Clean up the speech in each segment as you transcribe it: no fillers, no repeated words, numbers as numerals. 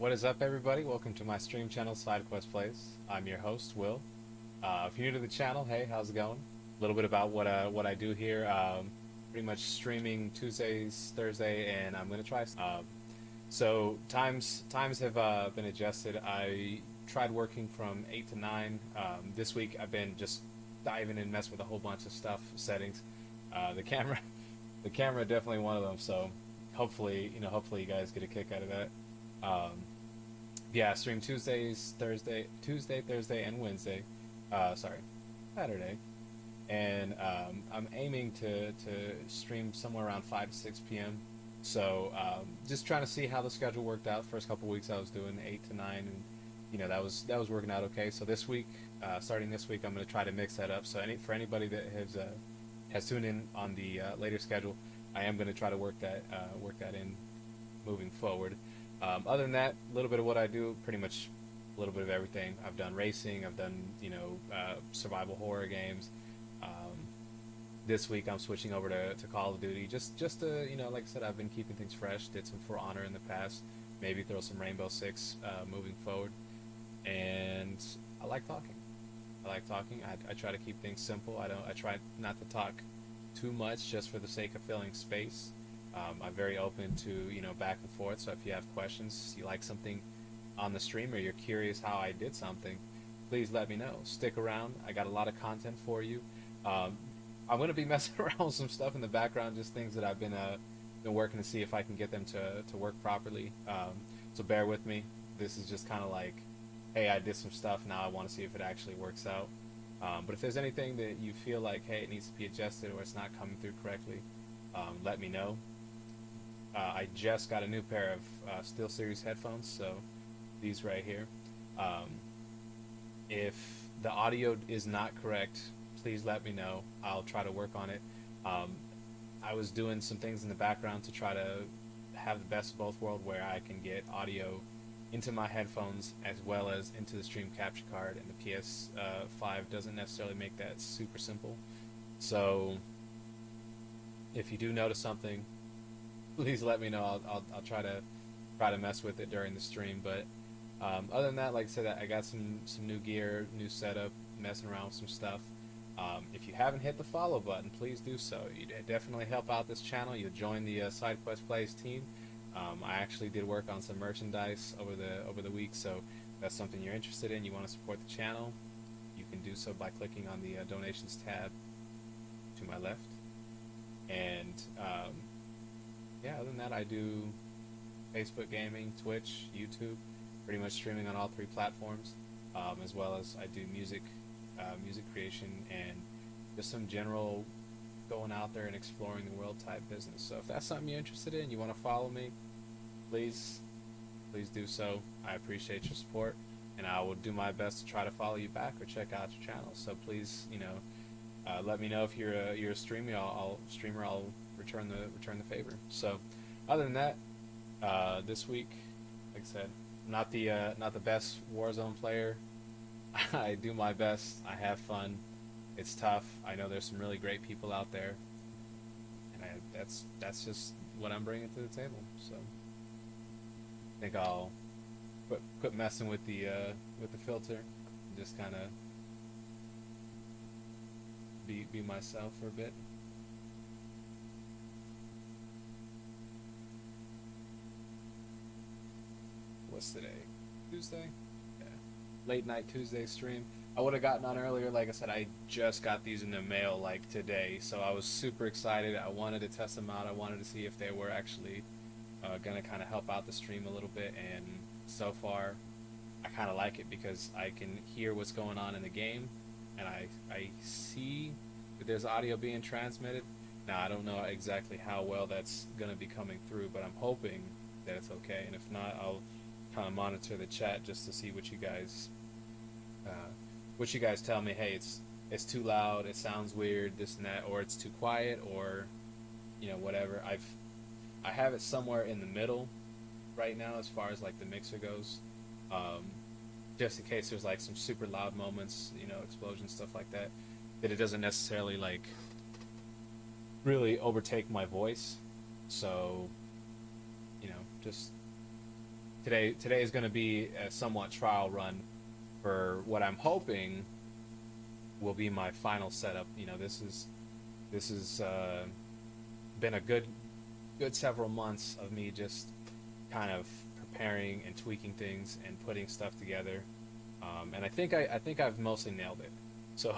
What is up, everybody? Welcome to my stream channel, SideQuest Plays. I'm your host, Will. If you're new to the channel, hey, how's it going? A little bit about what I do here. Pretty much streaming Tuesdays, Thursday, and I'm gonna try. So times have been adjusted. I tried working from 8 to 9. This week I've been just diving and messing with a whole bunch of stuff, settings. The camera, the camera definitely one of them. So hopefully you guys get a kick out of that. Um, yeah, stream Tuesday, Thursday, and Wednesday. Sorry, Saturday. And I'm aiming to stream somewhere around 5 to 6 p.m. So just trying to see how the schedule worked out. First couple weeks I was doing 8 to 9, and that was working out okay. So this week, starting this week, I'm going to try to mix that up. So for anybody that has tuned in on the later schedule, I am going to try to work that in moving forward. Other than that, a little bit of what I do, pretty much a little bit of everything. I've done racing, I've done survival horror games. Um, this week I'm switching over to Call of Duty, just to like I said, I've been keeping things fresh. Did some For Honor in the past, maybe throw some Rainbow Six moving forward, and I like talking. I like talking. I try to keep things simple. I try not to talk too much just for the sake of filling space. I'm very open to back and forth. So if you have questions, you like something on the stream, or you're curious how I did something, please let me know. Stick around. I got a lot of content for you. Um, I'm gonna be messing around with some stuff in the background, just things that I've been working to see if I can get them to work properly. So bear with me. This is just kind of like, hey, I did some stuff. Now I want to see if it actually works out. But if there's anything that you feel like, hey, it needs to be adjusted or it's not coming through correctly, let me know. I just got a new pair of SteelSeries headphones, so these right here. Um, if the audio is not correct, please let me know. I'll try to work on it. Um, I was doing some things in the background to try to have the best of both worlds, where I can get audio into my headphones as well as into the stream capture card, and the PS5 doesn't necessarily make that super simple. So if you do notice something, please let me know. I'll try to mess with it during the stream. But other than that, like I said, I got some new gear, new setup, messing around with some stuff. If you haven't hit the follow button, please do so. You definitely help out this channel. You'll join the SideQuest Plays team. I actually did work on some merchandise over the week, so if that's something you're interested in, you want to support the channel, you can do so by clicking on the donations tab to my left. And yeah, other than that, I do Facebook gaming, Twitch, YouTube, pretty much streaming on all three platforms, as well as I do music creation, and just some general going out there and exploring the world type business. So if that's something you're interested in, you want to follow me, please, please do so. I appreciate your support, and I will do my best to try to follow you back or check out your channel. So please, let me know if you're a streamer. I'll return the favor. So, other than that, this week, like I said, not the best Warzone player. I do my best. I have fun. It's tough. I know there's some really great people out there, and that's just what I'm bringing to the table. So, I think I'll quit messing with the filter, and just kind of be myself for a bit. What's today? Tuesday? Yeah. Late night Tuesday stream. I would have gotten on earlier. Like I said, I just got these in the mail like today, so I was super excited. I wanted to test them out. I wanted to see if they were actually gonna kind of help out the stream a little bit, and so far I kind of like it because I can hear what's going on in the game, and I see that there's audio being transmitted. Now I don't know exactly how well that's gonna be coming through, but I'm hoping that it's okay, and if not, I'll kind of monitor the chat just to see what you guys tell me. Hey, it's too loud, it sounds weird, this and that, or it's too quiet, or whatever. I have it somewhere in the middle right now as far as like the mixer goes, um, just in case there's like some super loud moments, explosions, stuff like that, that it doesn't necessarily like really overtake my voice. So just today is going to be a somewhat trial run for what I'm hoping will be my final setup. You know, this is been a good several months of me just kind of preparing and tweaking things and putting stuff together. And I think I've mostly nailed it. So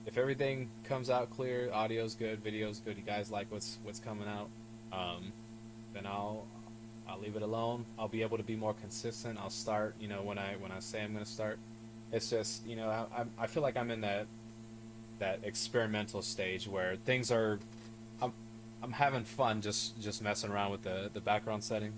if everything comes out clear, audio's good, video's good, you guys like what's coming out, um, then I'll leave it alone. I'll be able to be more consistent. I'll start, you know, when I say I'm gonna start. It's just, you know, I feel like I'm in that experimental stage where things are I'm I'm having fun just messing around with the background setting.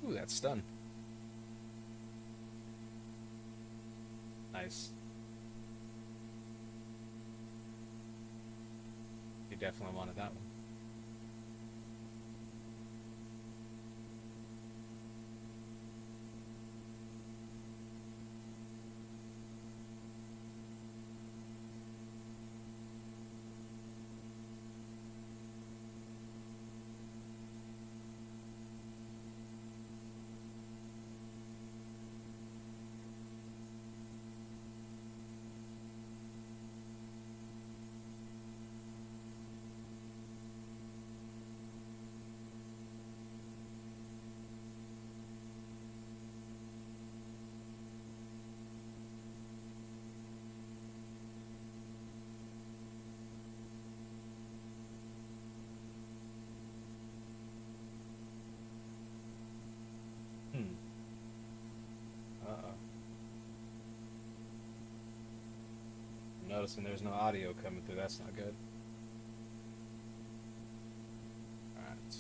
Ooh, that's done. Nice. You definitely wanted that one. Hmm. Uh-oh. I'm noticing there's no audio coming through. That's not good. All right.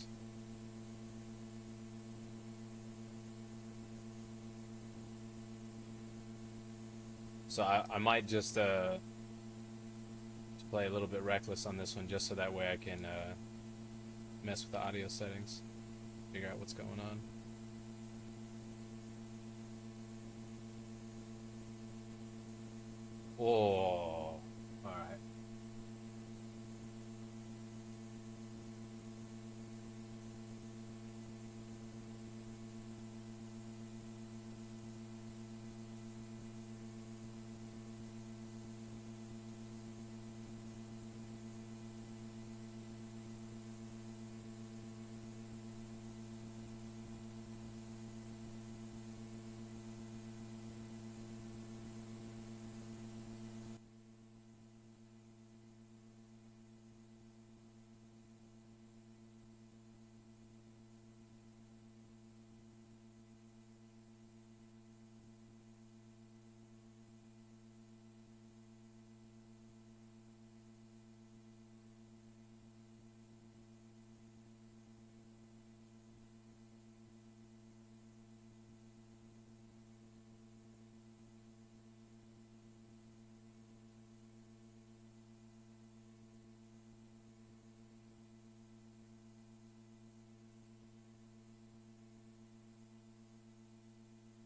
So I might just play a little bit reckless on this one just so that way I can mess with the audio settings, figure out what's going on. Oh, all right.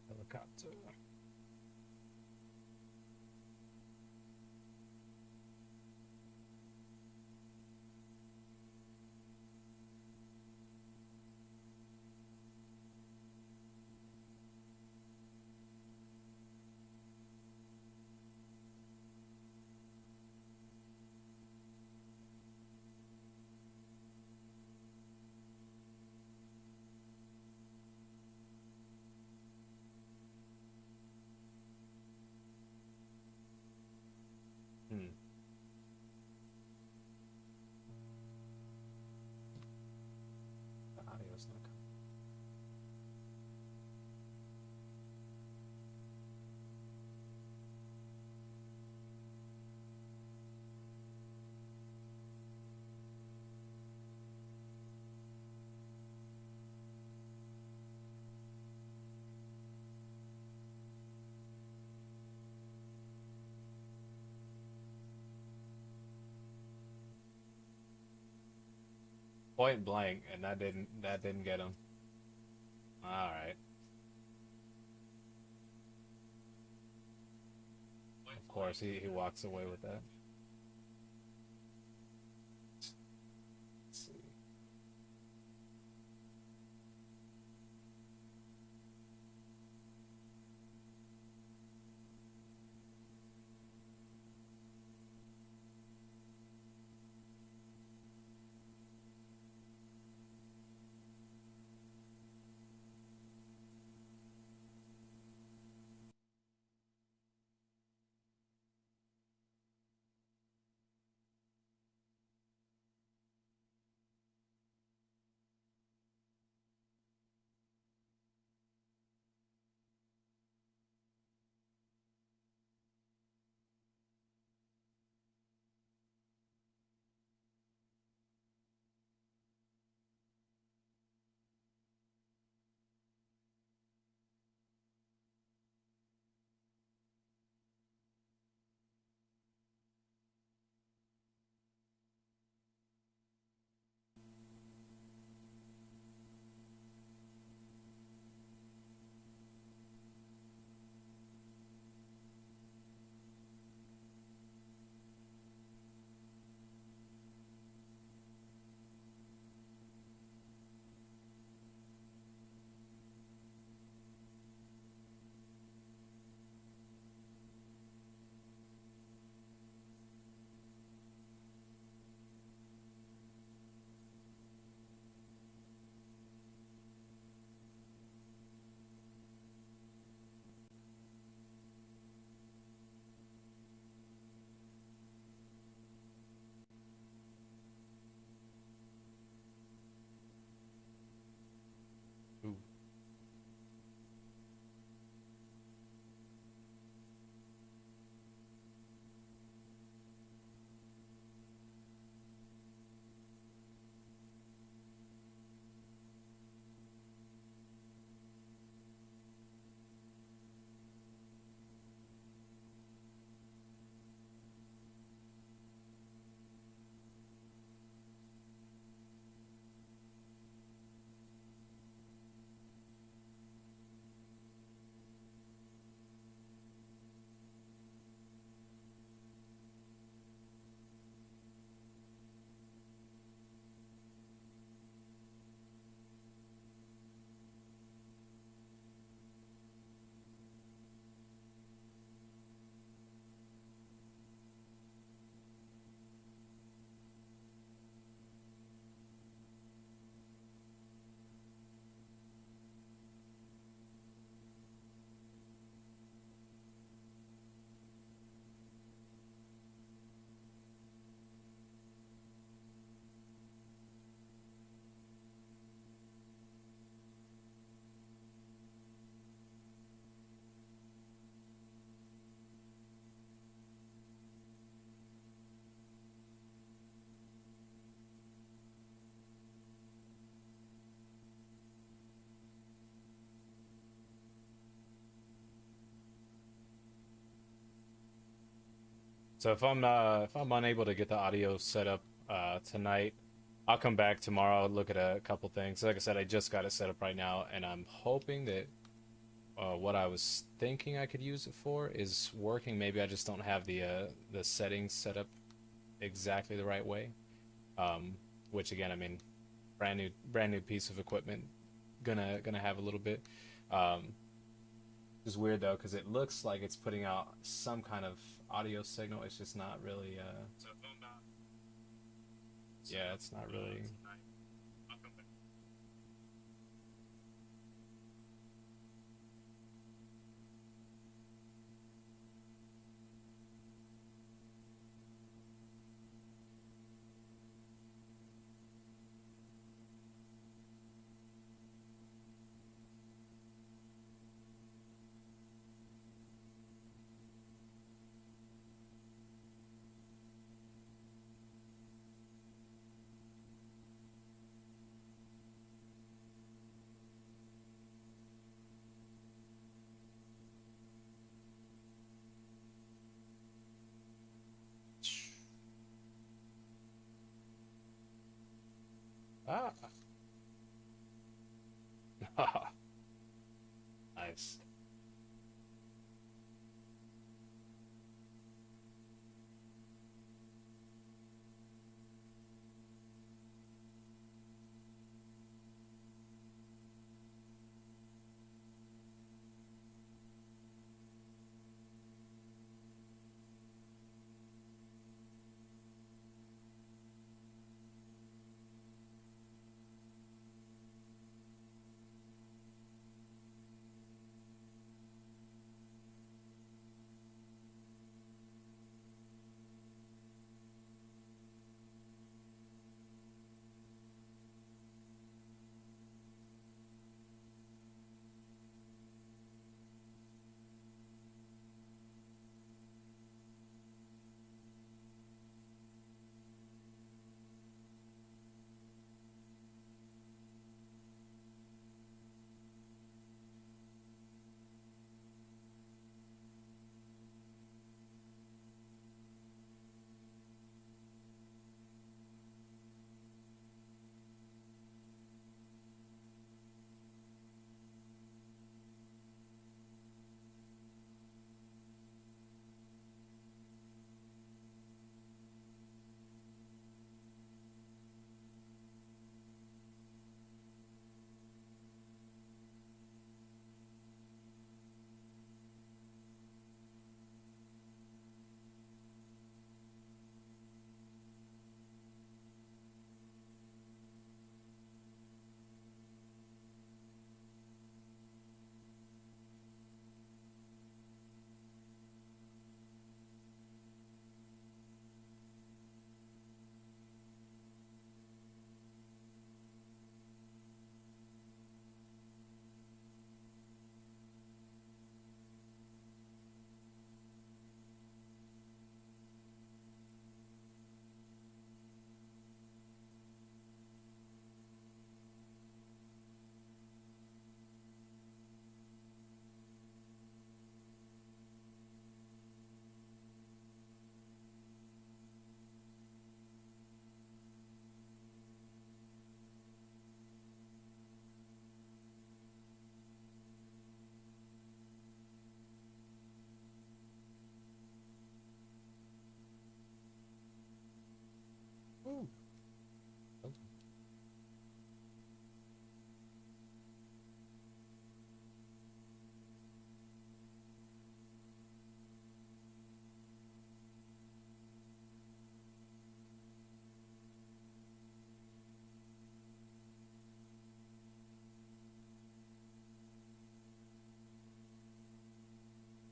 Helicopter. Hmm. The audio's not coming. Point blank, and that didn't get him. All right. course, he walks away with that. Let's see. Ooh. So if I'm unable to get the audio set up tonight, I'll come back tomorrow, look at a couple things. Like I said, I just got it set up right now, and I'm hoping that what I was thinking I could use it for is working. Maybe I just don't have the settings set up exactly the right way. Um, which again, I mean, brand new piece of equipment, gonna have a little bit. Um, it's weird though because it looks like it's putting out some kind of audio signal. It's just not really. Yeah, it's not really.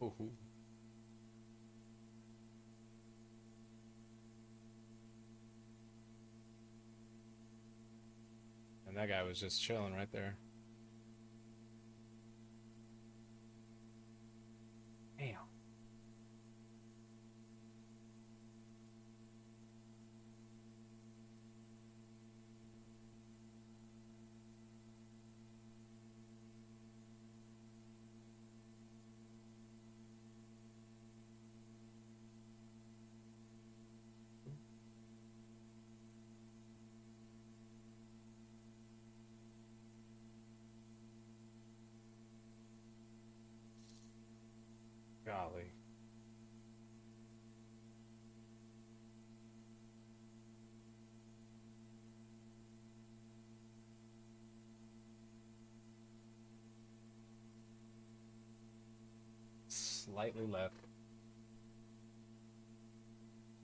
Ooh. And that guy was just chilling right there. Damn. Golly. Slightly left.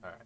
All right.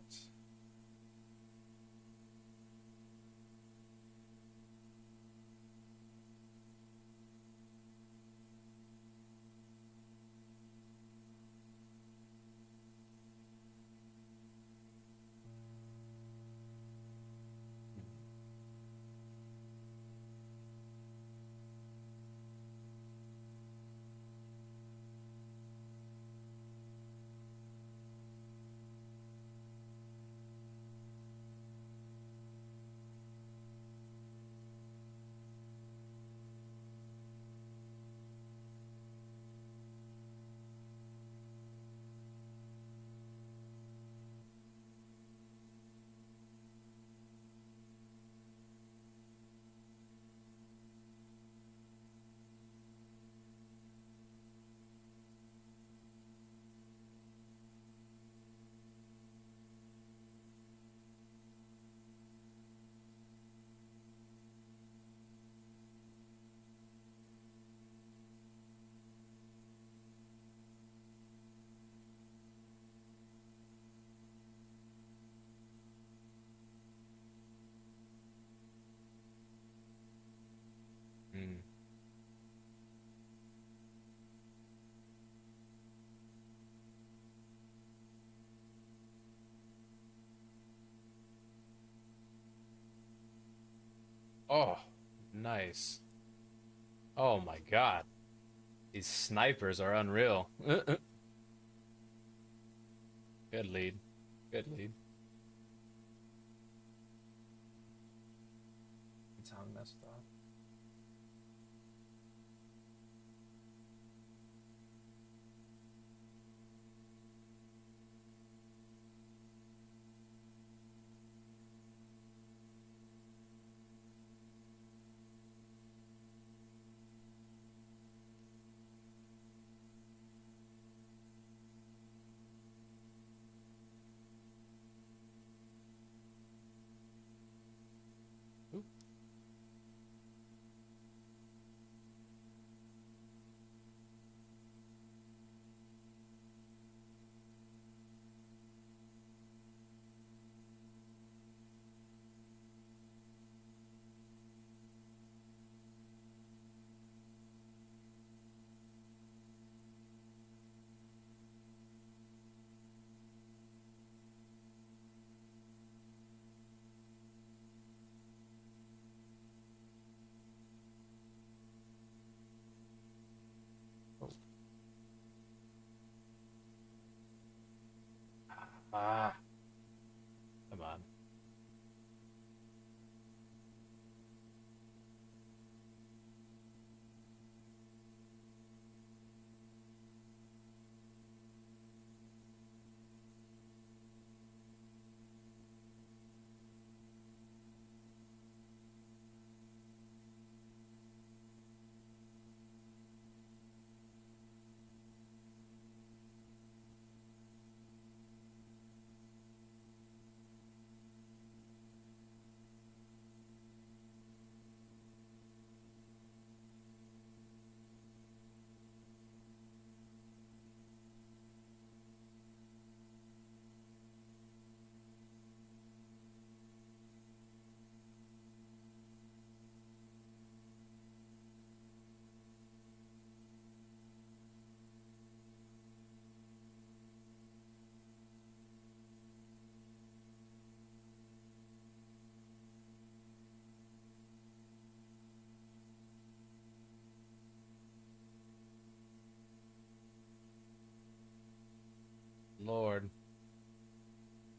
Mm. Oh, nice. Oh my God. These snipers are unreal. Good lead. Good lead. Tongue messed up.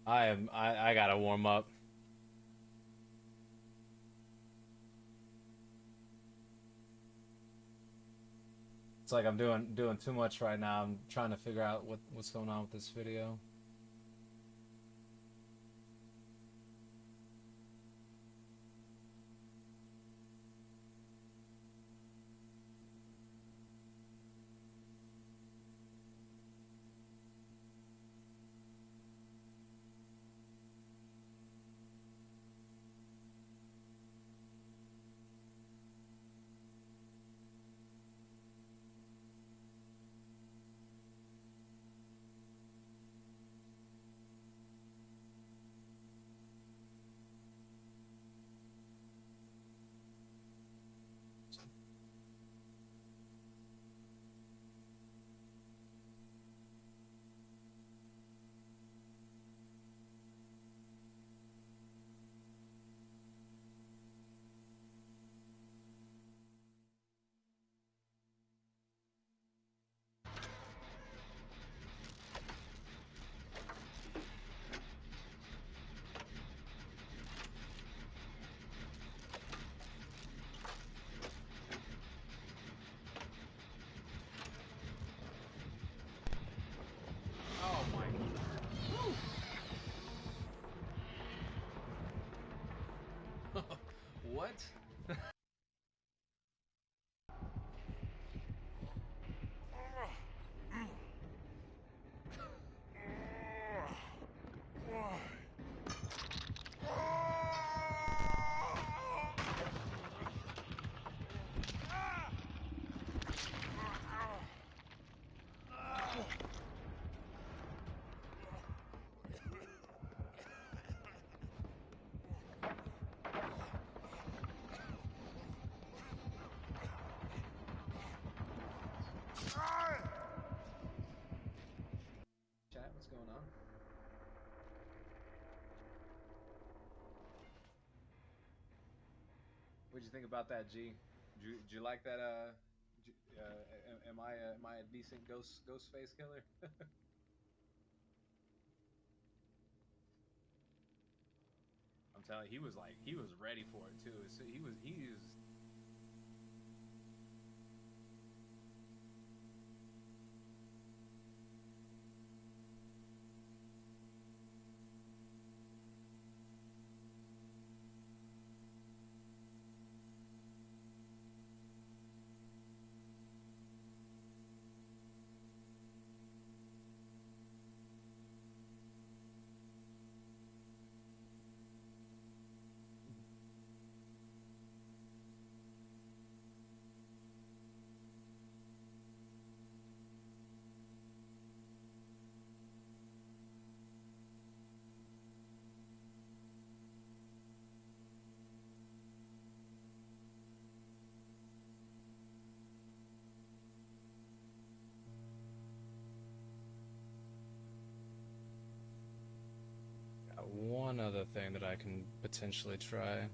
I gotta warm up. It's like I'm doing too much right now. I'm trying to figure out what's going on with this video. Oh my. What? Chat, what's going on? What'd you think about that, G? Did you like that? Am I a decent ghost face killer? I'm telling you, he was like he was ready for it too. So he was. Got one other thing that I can potentially try.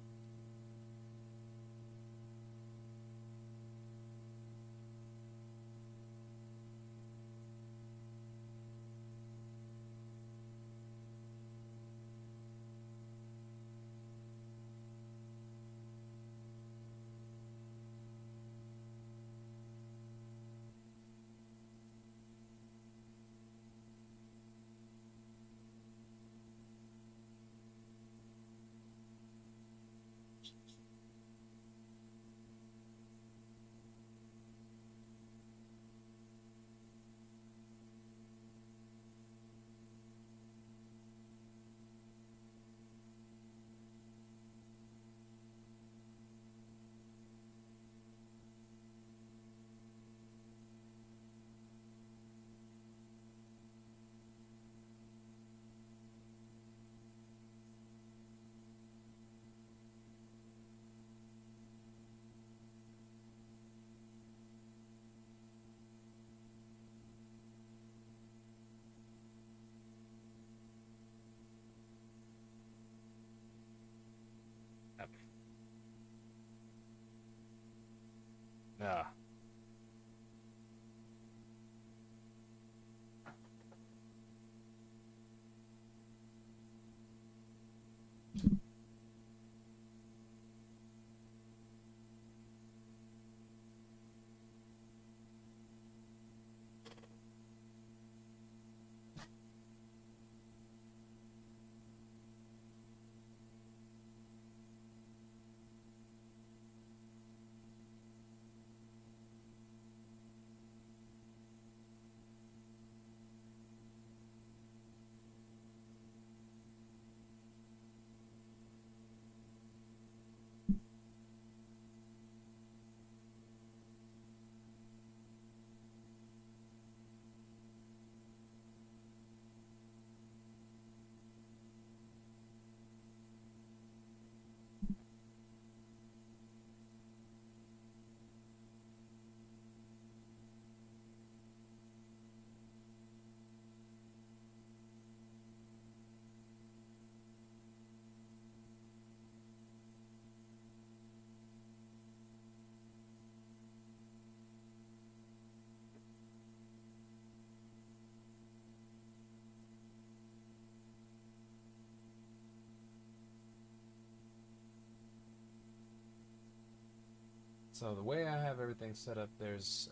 So the way I have everything set up, there's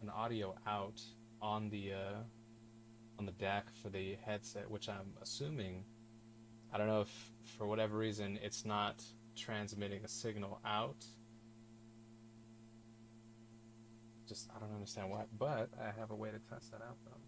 an audio out on the DAC for the headset, which I'm assuming, I don't know if for whatever reason it's not transmitting a signal out. Just I don't understand why, but I have a way to test that out though.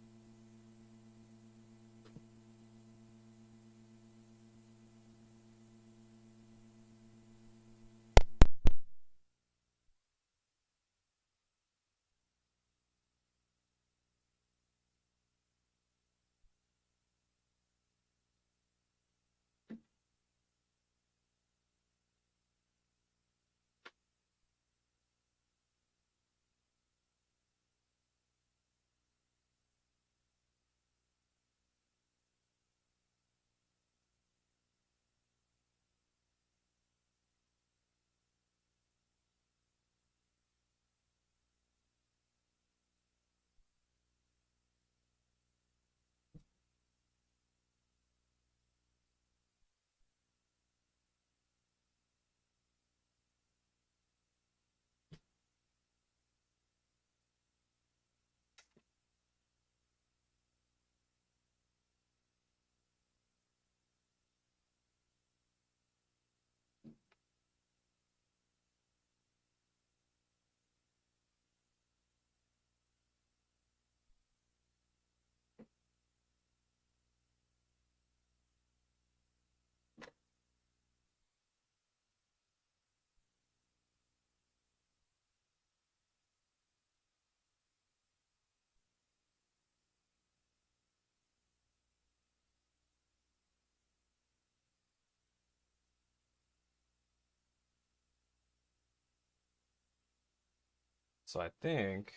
So I think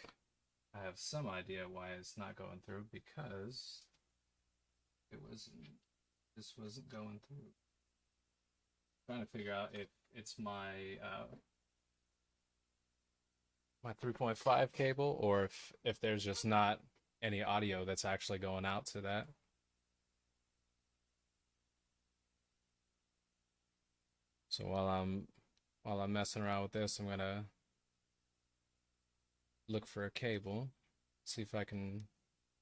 I have some idea why it's not going through because it wasn't this wasn't going through. Trying to figure out if it's my 3.5 cable or if there's just not any audio that's actually going out to that. So while I'm messing around with this, I'm gonna look for a cable, see if I can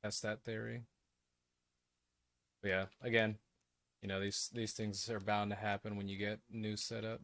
test that theory. But yeah, again, these things are bound to happen when you get new setup.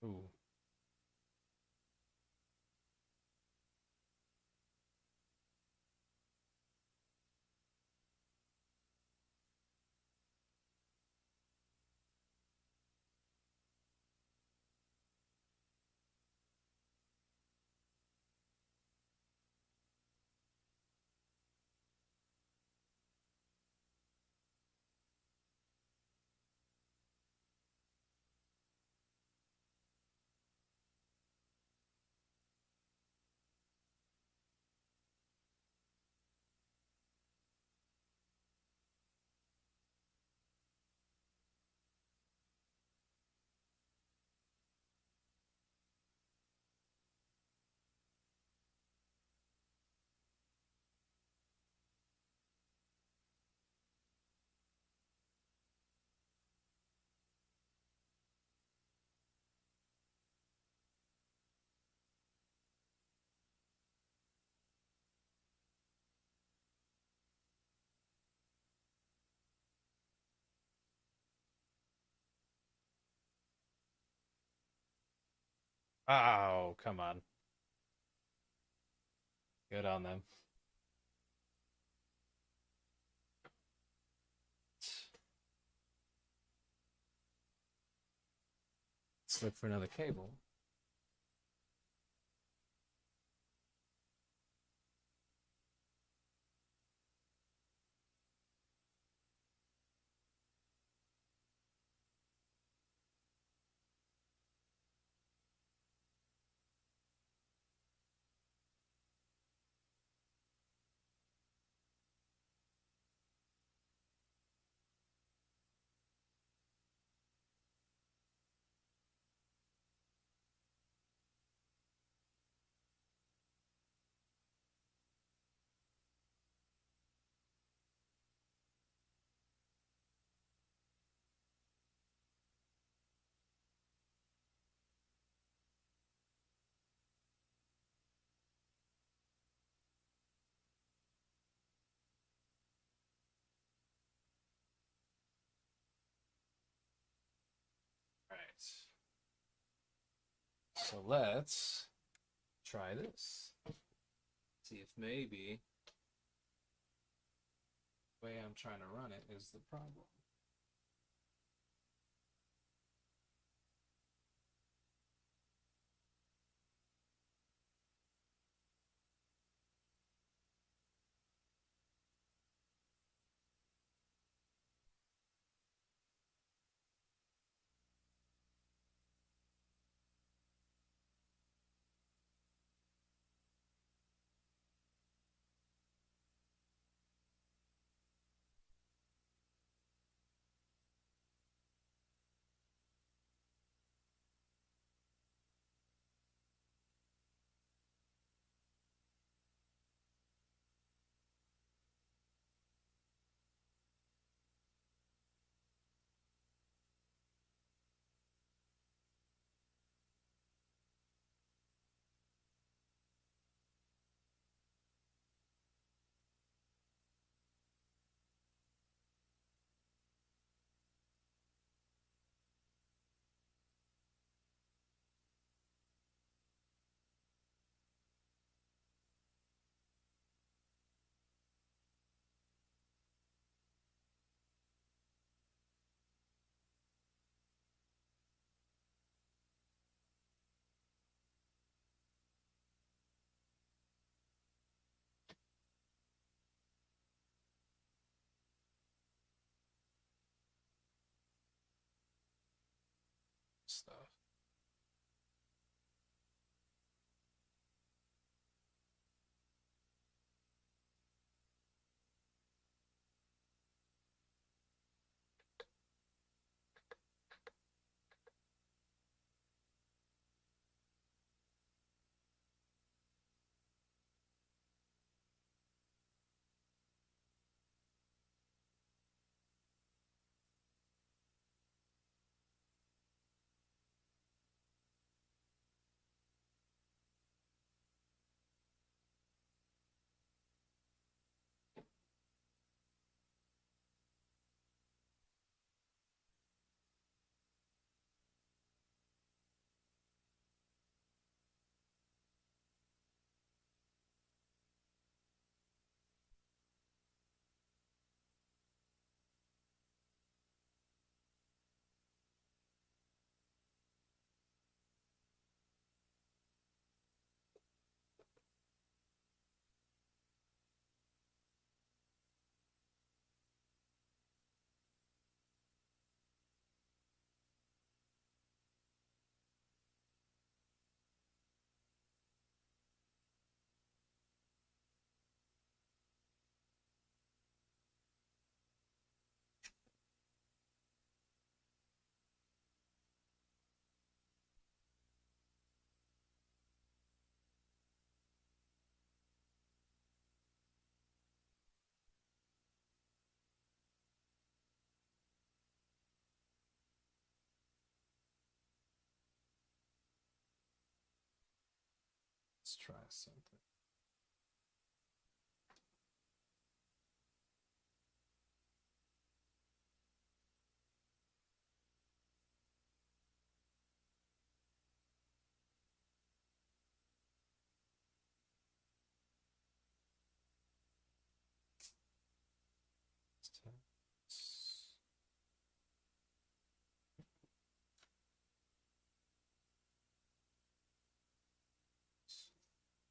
Ooh. Oh, come on. Good on them. Let's look for another cable. Right. So let's try this. See if maybe the way I'm trying to run it is the problem. Stuff. Let's try something.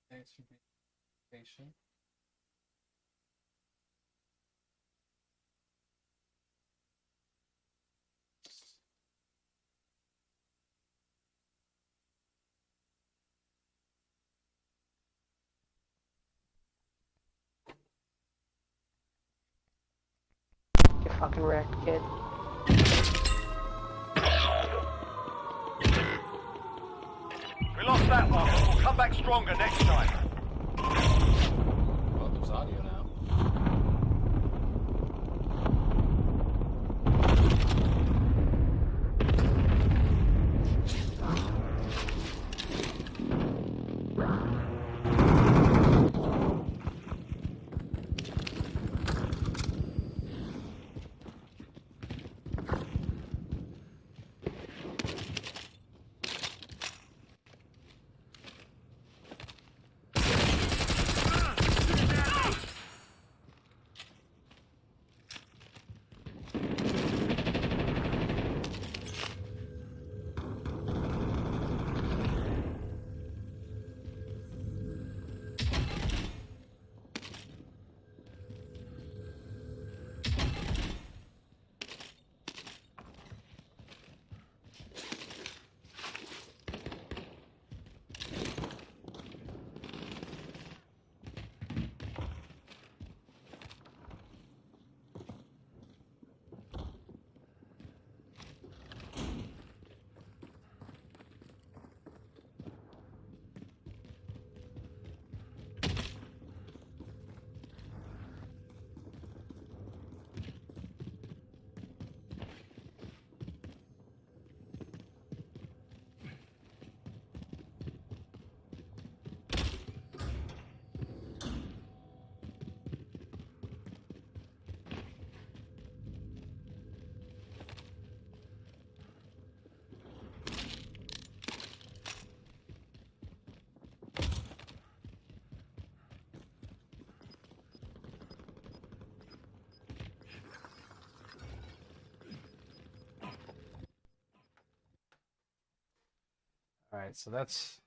Thanks for being patient. Get fucking wrecked, kid. We lost that one, but we'll come back stronger next time. Oh, there's audio now. All right, so that's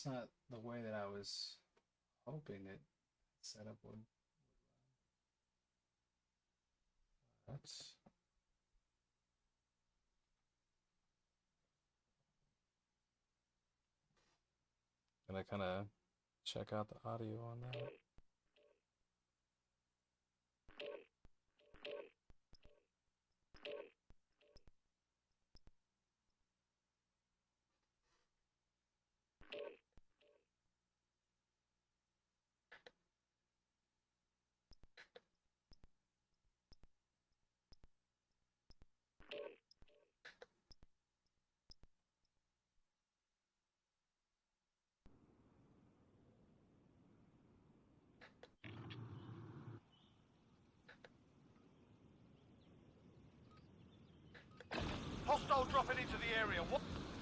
not the way that I was hoping it setup would. That's gonna kind of check out the audio on that. Hostile dropping into the area.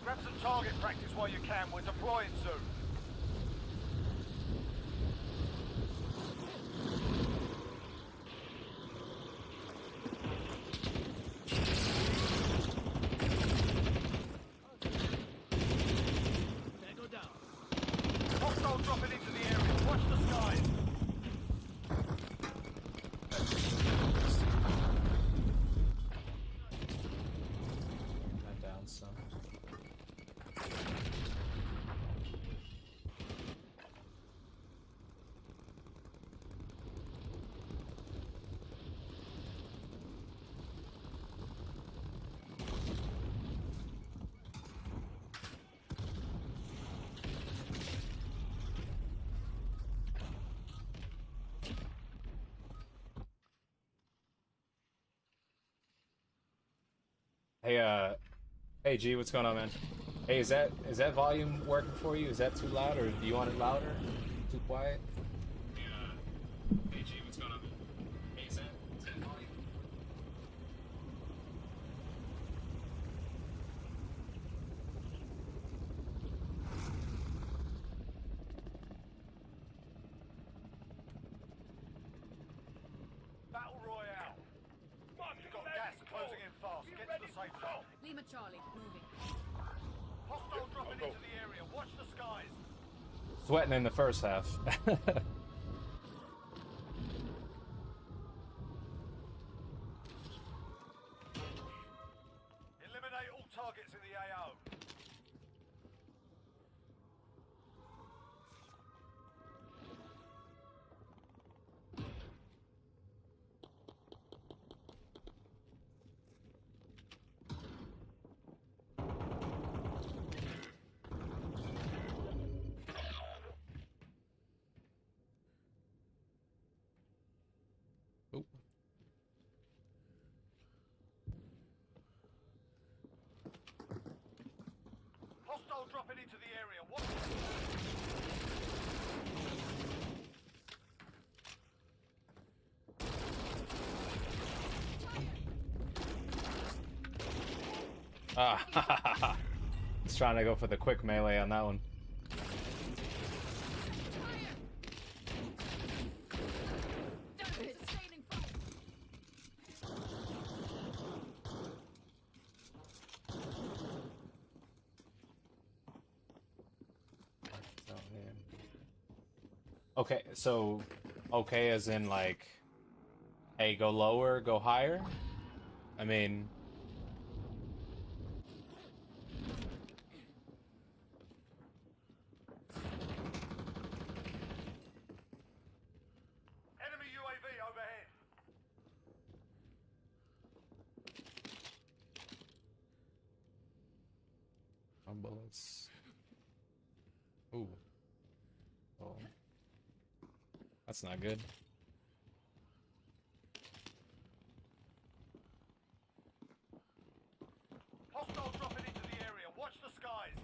Grab some target practice while you can. We're deploying soon. Hostile dropping into the area. Watch the skies. That down some. Hey, hey G, what's going on, man? Hey, is that volume working for you? Is that too loud, or do you want it louder? Too quiet? Yeah. Hey G, what's going on? Hey, is that volume? Battle Royale. You've got gas closing in fast. Get to the safe zone. Lima Charlie, moving. Hostile dropping into the area. Watch the skies. Sweating in the first half. Eliminate all targets in the AO. Oop. Hostile dropping into the area. Watch. Ah, He's trying to go for the quick melee on that one. Sustaining fire. So, yeah. Okay, so okay as in like, hey, go lower, go higher? I mean, Enemy UAV overhead. no bullets. Ooh. Oh. That's not good. Hostile dropping into the area. Watch the skies.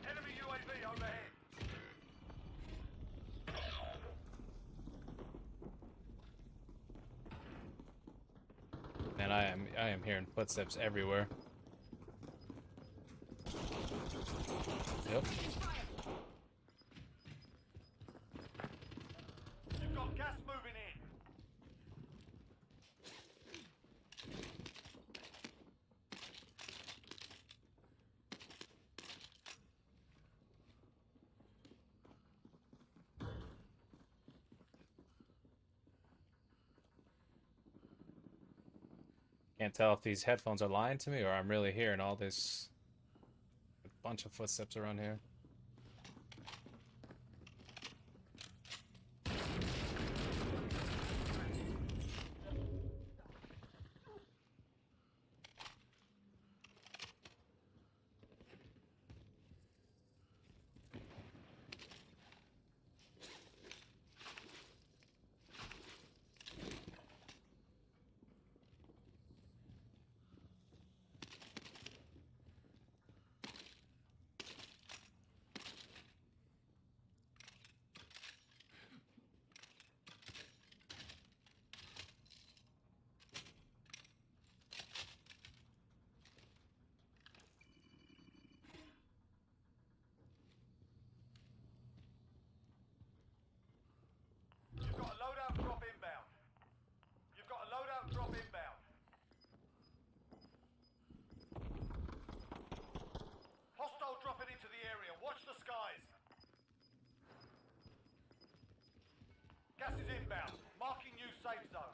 Enemy UAV overhead. Man, I am hearing footsteps everywhere. Yep. You've got gas moving in. Can't tell if these headphones are lying to me or I'm really hearing all this bunch of footsteps around here. You've got a loadout drop inbound. You've got a loadout drop inbound. Hostile dropping into the area. Watch the skies. Gas is inbound. Marking new safe zone.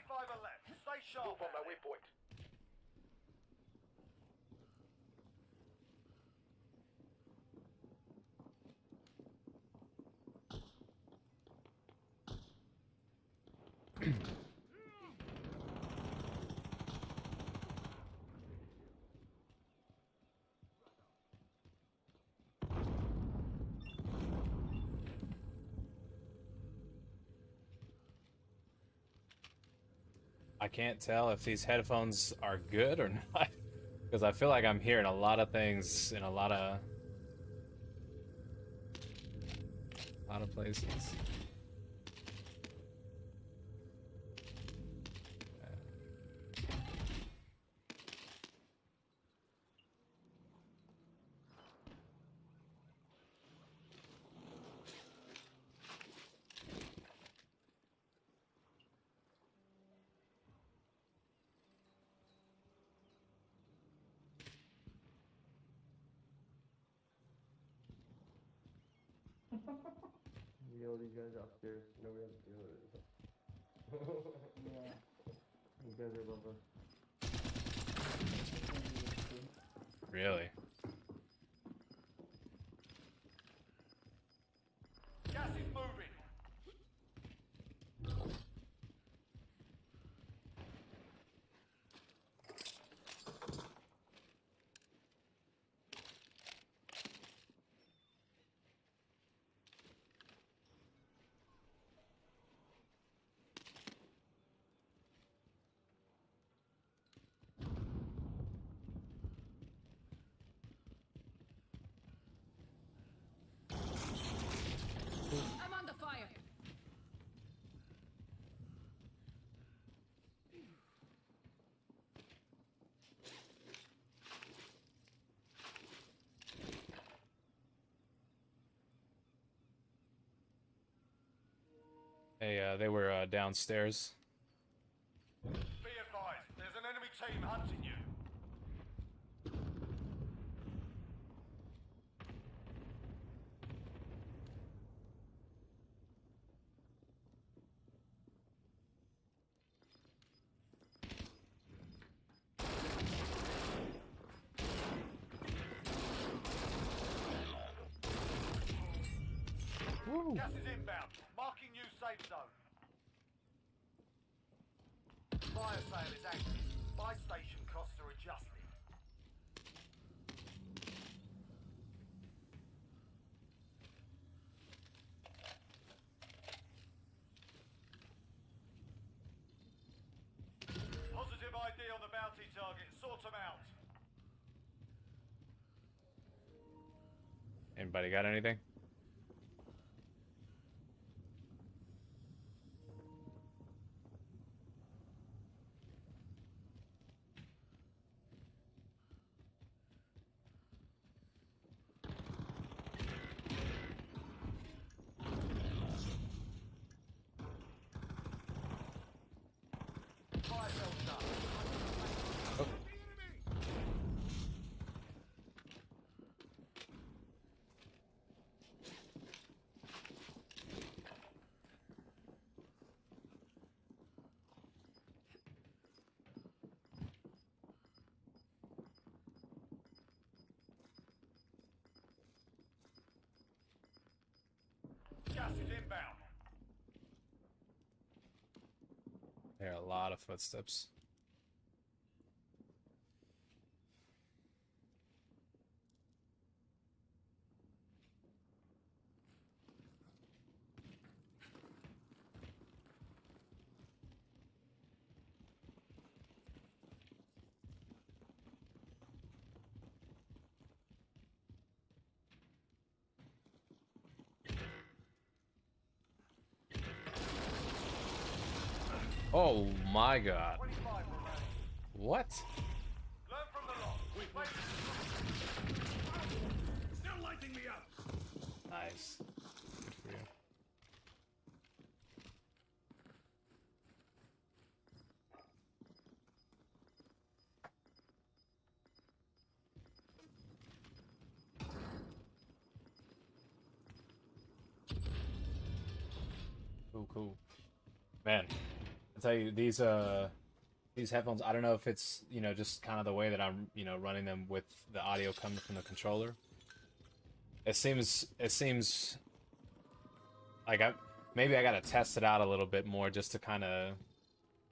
Five are left. Stay sharp. Move on my waypoint. I can't tell if these headphones are good or not, because I feel like I'm hearing a lot of things in a lot of places. Yo, these guys are upstairs. No, we have to deal with it. Yeah. These guys are above us. Really? Gas is moving. I'm under fire. Hey, they were downstairs. Be advised, there's an enemy team hunting you. Gas is inbound. Marking new safe zone. Fire sale is active. Buy station costs are adjusted. Positive ID on the bounty target. Sort them out. Anybody got anything? Fire sale's done. Gas is inbound. There are a lot of footsteps. Oh my god. 25 remaining. What? Learn from the lot. Wait. Still lighting me up. Nice. Good for you. Cool, cool. Man, I tell you, these headphones, I don't know if it's, you know, just kind of the way that I'm, you know, running them with the audio coming from the controller. It seems like maybe I gotta test it out a little bit more just to kind of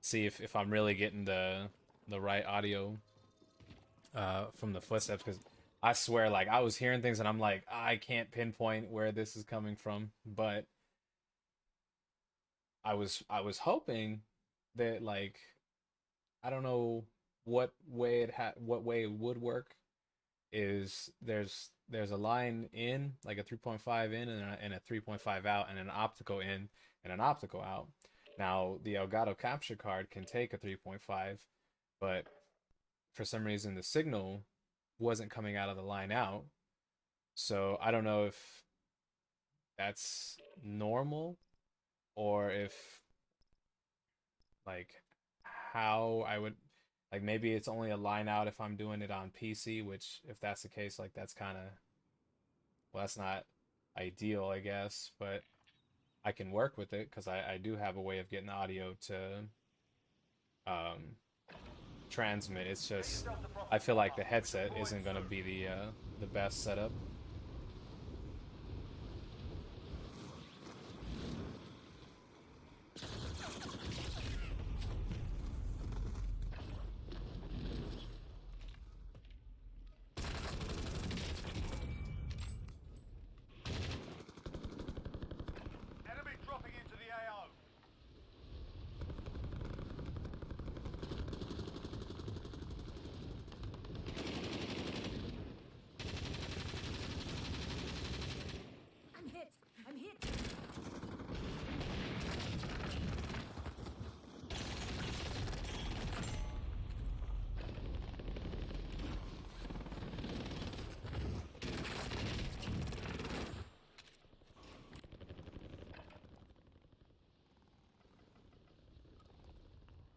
see if I'm really getting the right audio from the footsteps, because I swear, like, I was hearing things and I'm like, I can't pinpoint where this is coming from, but I was hoping that, like, I don't know what way it would work. Is there's a line in, like a 3.5 in and a 3.5 out, and an optical in and an optical out. Now the Elgato capture card can take a 3.5, but for some reason the signal wasn't coming out of the line out. So I don't know if that's normal, or if, like, how I would, like, maybe it's only a line out if I'm doing it on PC, which, if that's the case, like, that's kind of, well, that's not ideal, I guess, but I can work with it because I do have a way of getting audio to um, transmit. It's just I feel like the headset isn't gonna be the best setup. Enemy dropping into the AO. I'm hit. I'm hit.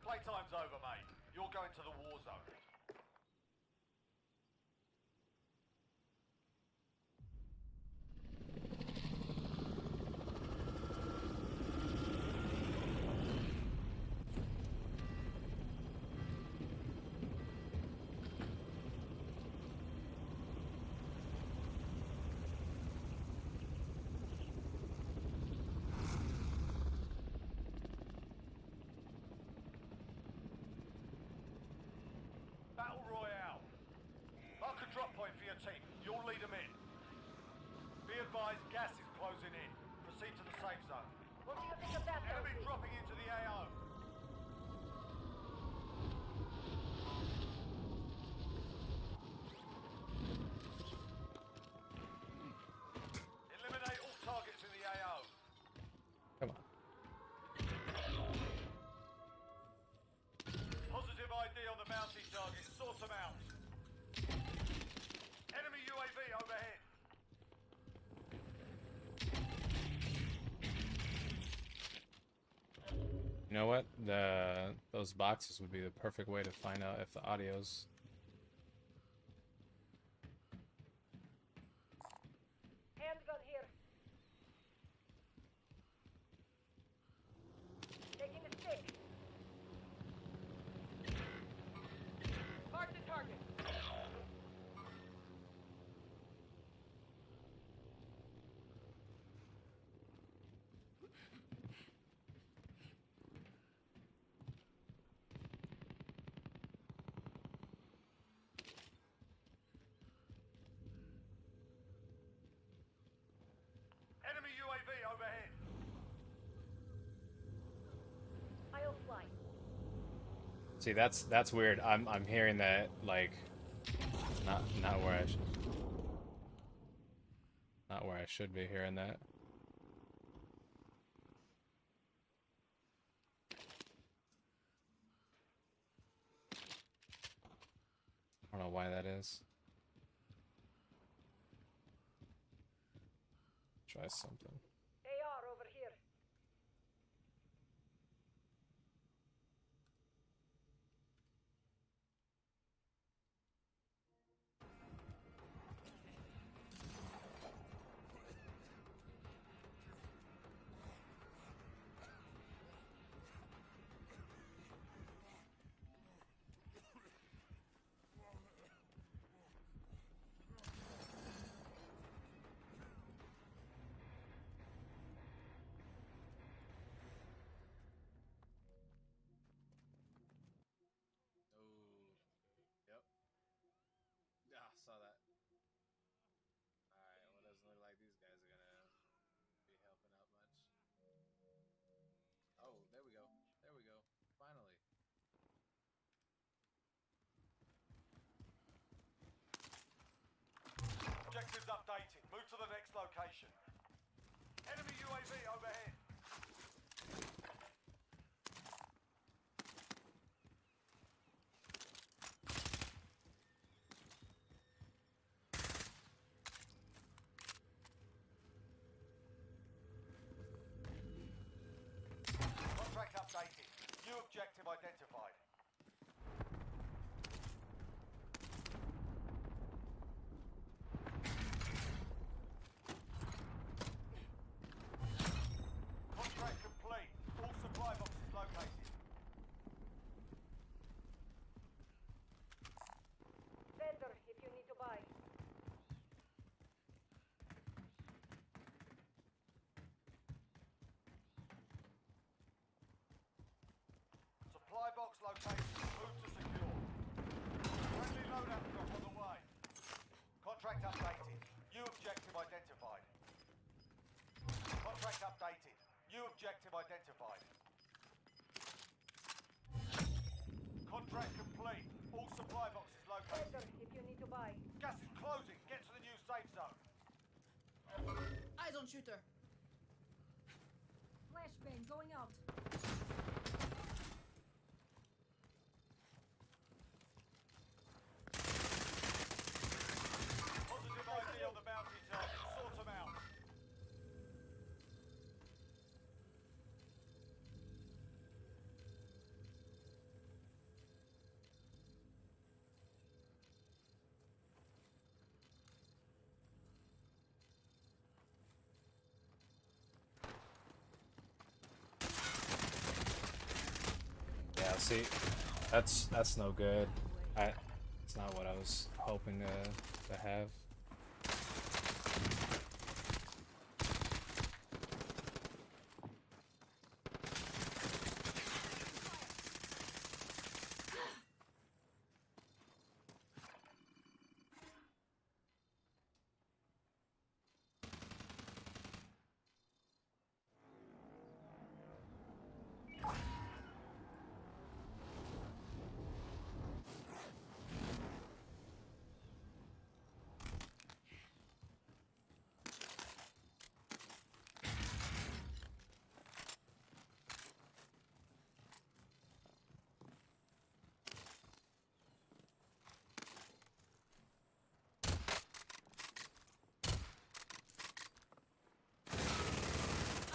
Playtime's over, mate. You're going to the war zone. Battle Royale. Mark a drop point for your team. You'll lead them in. Be advised, gas is closing in. Proceed to the safe zone. What do you think of that, Enemy Elsie? dropping into the AO. Eliminate all targets in the AO. Come on. Positive ID on the bounty target. Sort them out. Enemy UAV overhead. You know what? Those boxes would be the perfect way to find out if the audio's. Handgun here. Taking the stick. Mark the target. Enemy UAV overhead. I'll fly. See, that's weird. I'm hearing that, like, not where I should be hearing that. I don't know why that is. Try something. AR over here. UAV overhead. Contract updated. New objective identified. Contract complete. All supply boxes located. Vendor, if you need to buy. Supply box located. Move to secure. Friendly loadout drop on the way. Contract updated. New objective identified. Contract updated. New objective identified. Contract complete. All supply boxes located. Vendor, if you need to buy. Gas is closing. Get to the new safe zone. Eyes on shooter. Flashbang going out. Positive ID on the bounty target. Sort them out. Yeah, see, that's no good. It's not what I was hoping to have.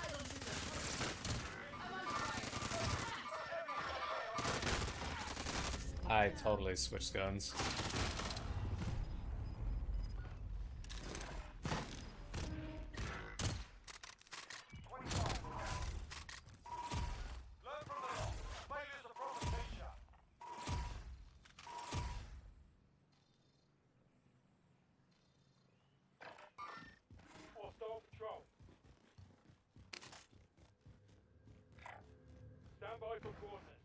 Eyes on shooter. I'm under fire. I totally switched guns. Learn from the loss. Failure's a proper teacher. Hostile patrol. Stand by for coordinates.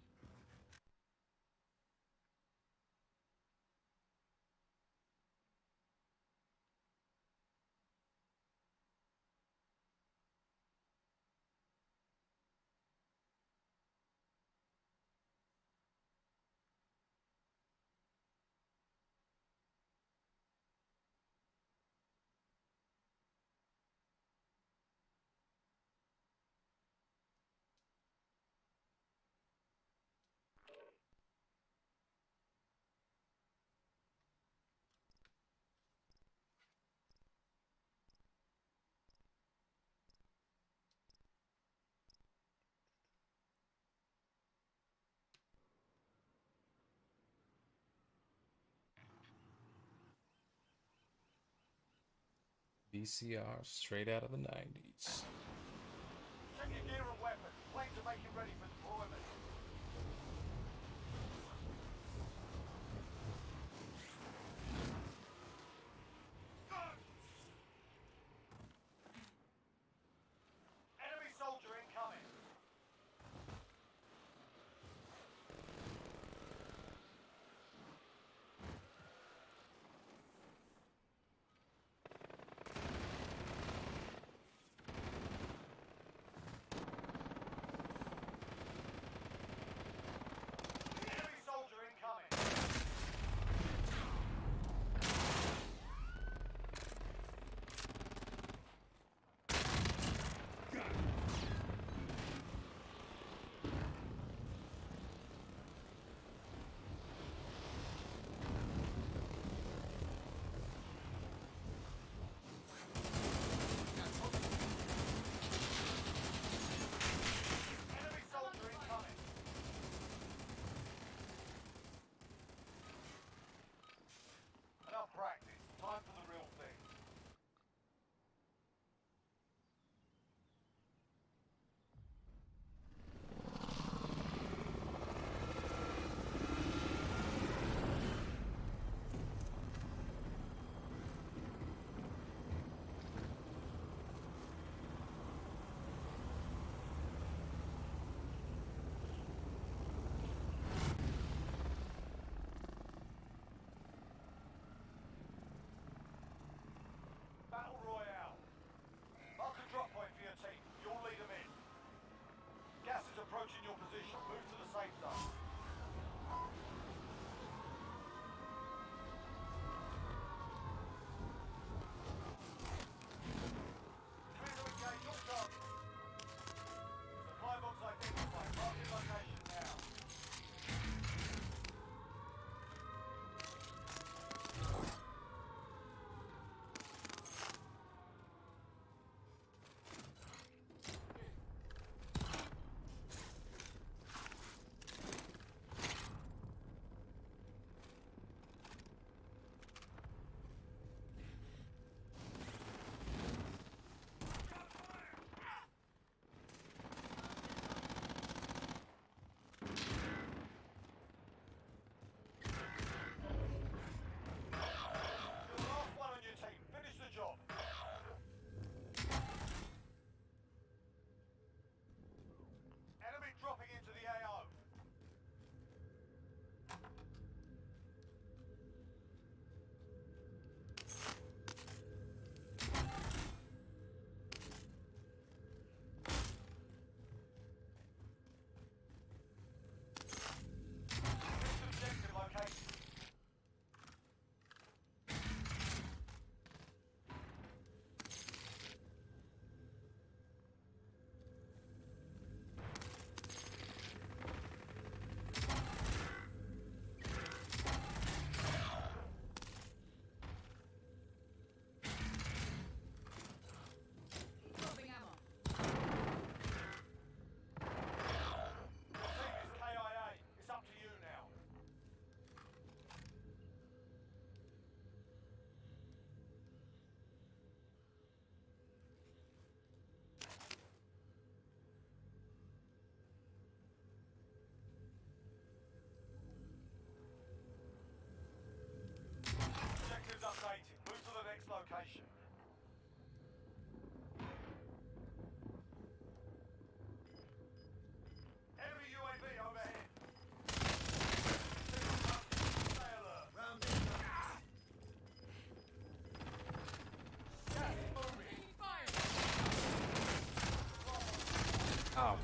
VCR straight out of the 90s. Check your gear and weapons. Planes are making ready for deployment. Enemy soldier incoming.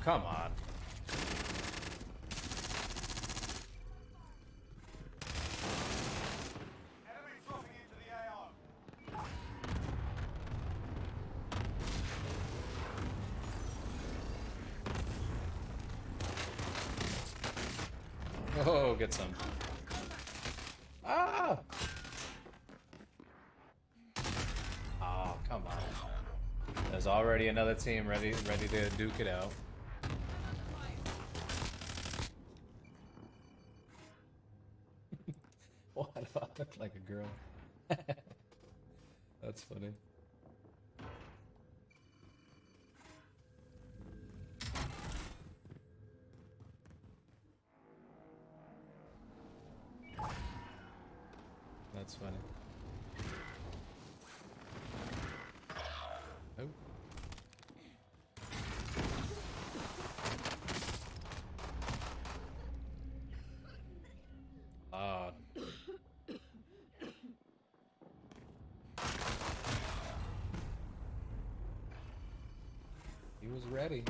come on. Enemy dropping into the AO. Oh, get some. Ah! Oh, come on. There's already another team ready to duke it out. Why do I look like a girl? That's funny. That's funny. Oh. Ah. He was ready.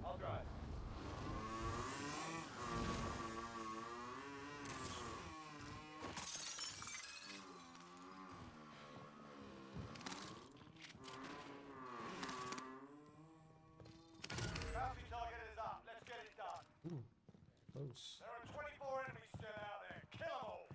I'll drive. Bounty target is up. Let's get it done. Ooh, close. There are 24 enemies still out there. Kill them all.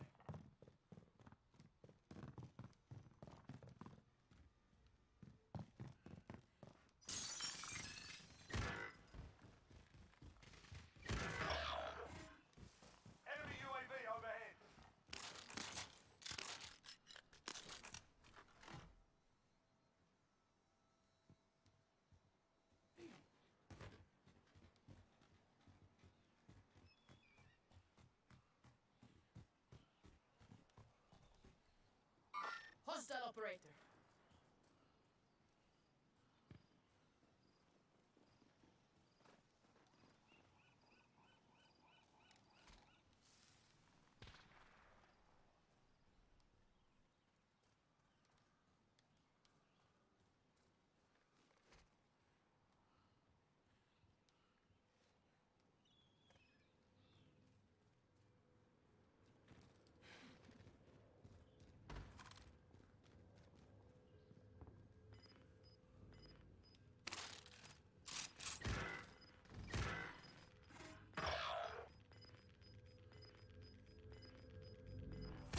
Enemy UAV overhead. Hostile operator.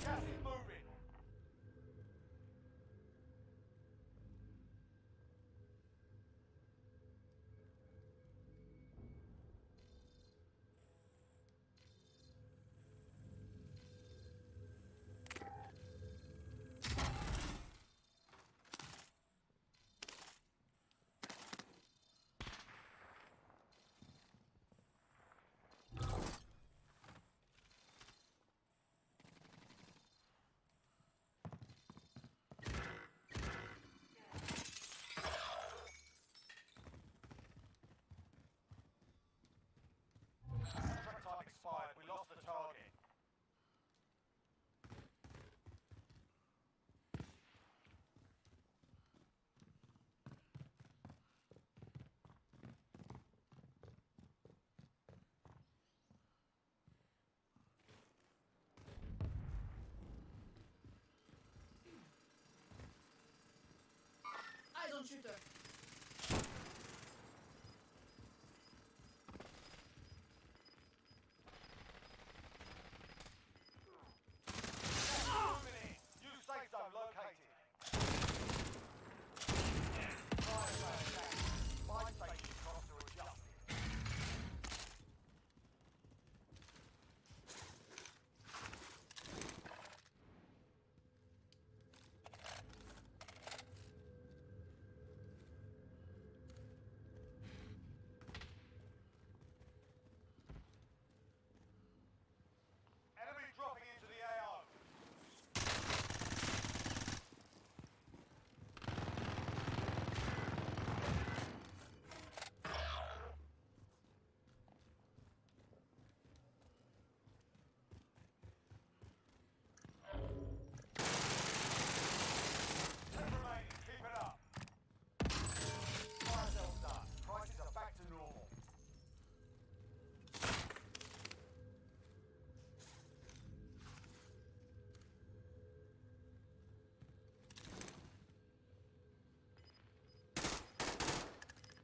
Gas is moving. Contract time expired. We lost the target. Eyes on shooter. Moving in. New safe zone located. Fire sale down. Mine station costs are adjusted.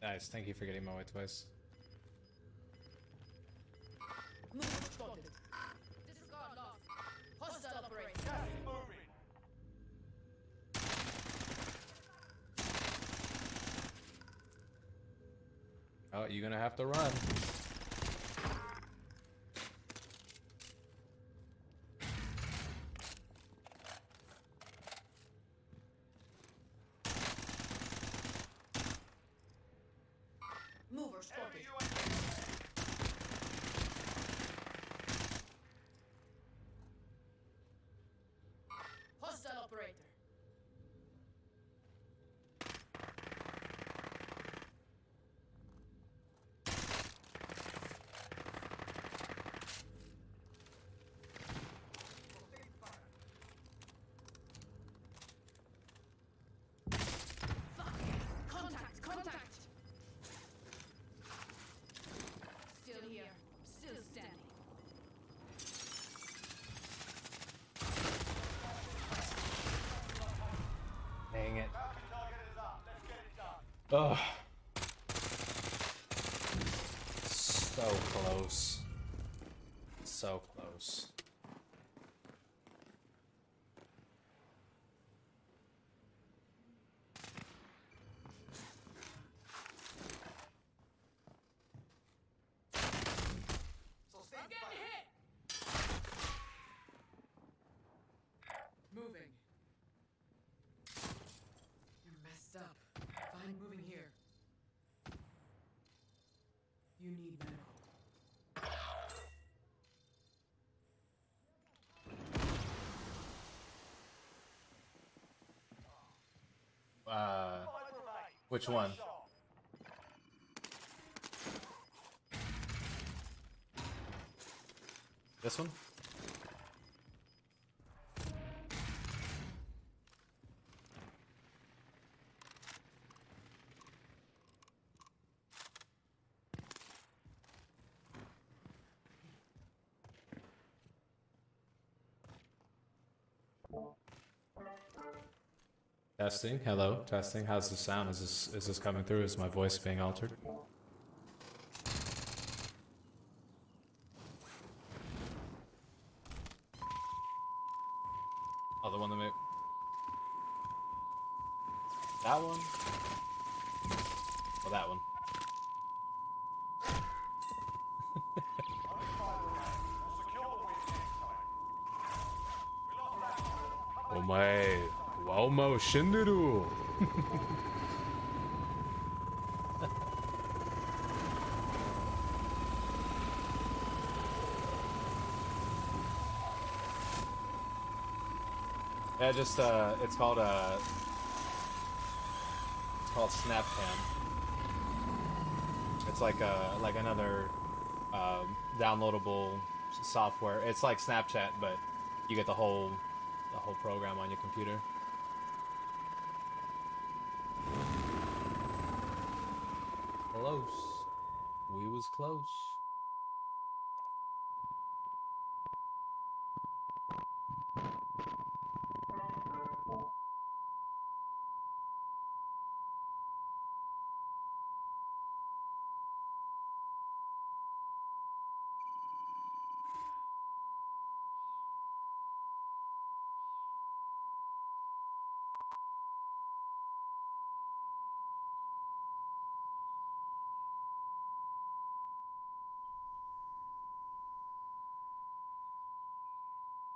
Nice. Thank you for getting my way twice. Mover spotted. Disregard lost. Hostile operator. Gas is moving. Oh, you're gonna have to run. Mover spotted. Enemy UAV. Hostile operator. Fuck. Contact, contact. Still here. Still standing. Dang it. Bounty target is up. Let's get it done. Ugh. So close. So close. Sustain Getting fire. hit. Moving. You messed up. Fine, moving here. You need medical. Five remain. Which Stay one? sharp. This one? Testing. Hello. Testing. How's the sound? Is this coming through? Is my voice being altered? Oh, the one that made that one. Well, that one. Only five remain. We'll secure the win next time. We lost that one. Come back. Omae, Wauma Shinderu. Yeah, just it's called Snapcam. It's like another downloadable software. It's like Snapchat, but you get the whole program on your computer. Close. We was close.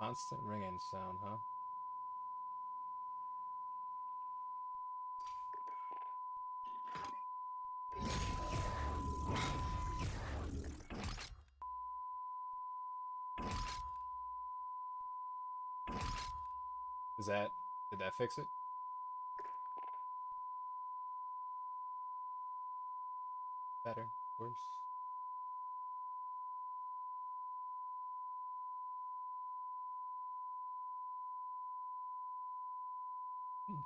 Constant ringing sound, huh? Did that fix it? Better? Worse? Hmm.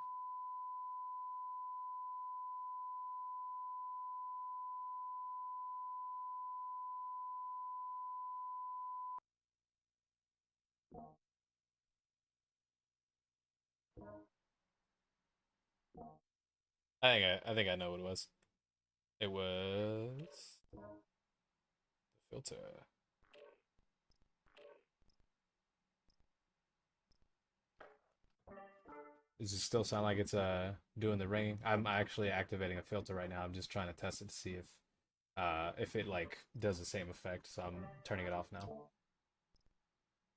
I think I know what it was. It was the filter. Does it still sound like it's doing the ringing? I'm actually activating a filter right now. I'm just trying to test it to see if it like does the same effect. So I'm turning it off now.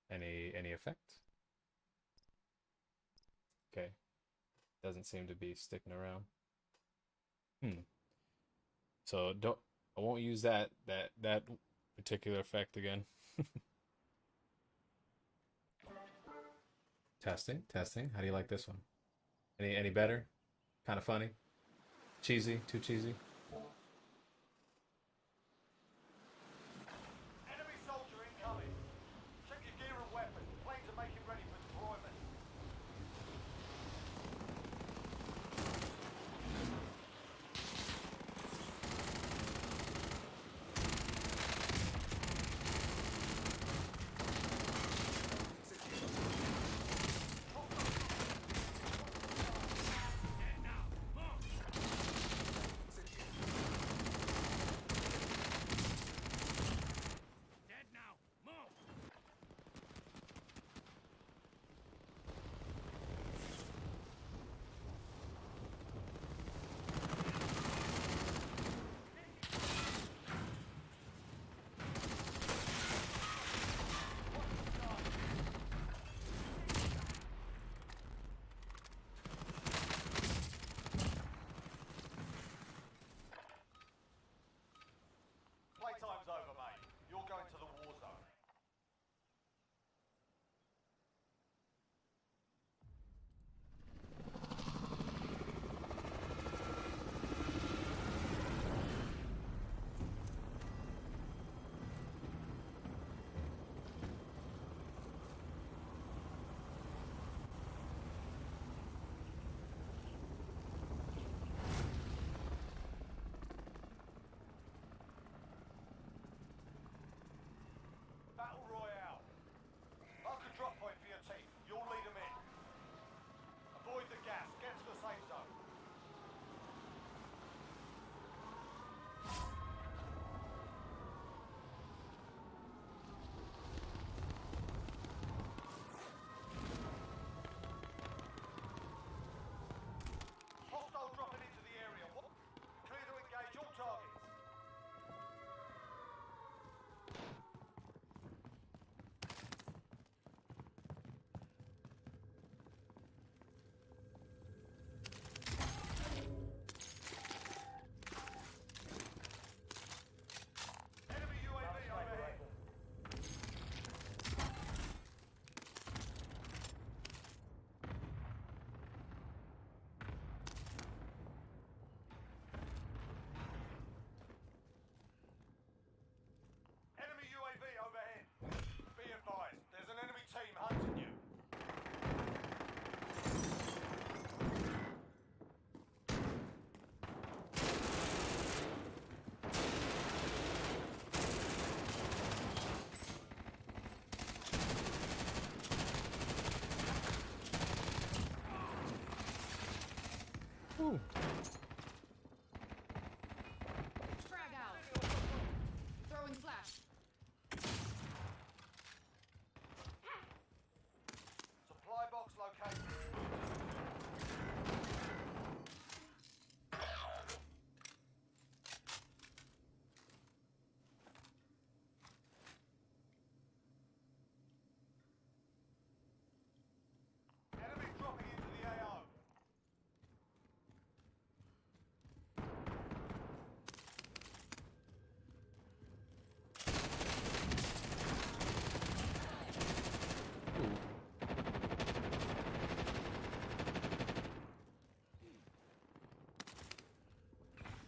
Any effect? Okay. Doesn't seem to be sticking around. So I won't use that particular effect again. Testing, testing. How do you like this one? Any better? Kind of funny? Cheesy? Too cheesy? Enemy soldier incoming. Check your gear and weapons. Planes are making ready for deployment. Playtime's over, mate. You're going to the war zone. Battle Royale. Mark a drop point for your team. You'll lead them in. Avoid the gas. Get to the safe zone. Hostile dropping into the area. Clear to engage all targets. Enemy UAV overhead. Enemy UAV overhead. Be advised, there's an enemy team hunting you. Ooh. Frag out. Throwing flash. Supply box located. Enemy dropping into the AO.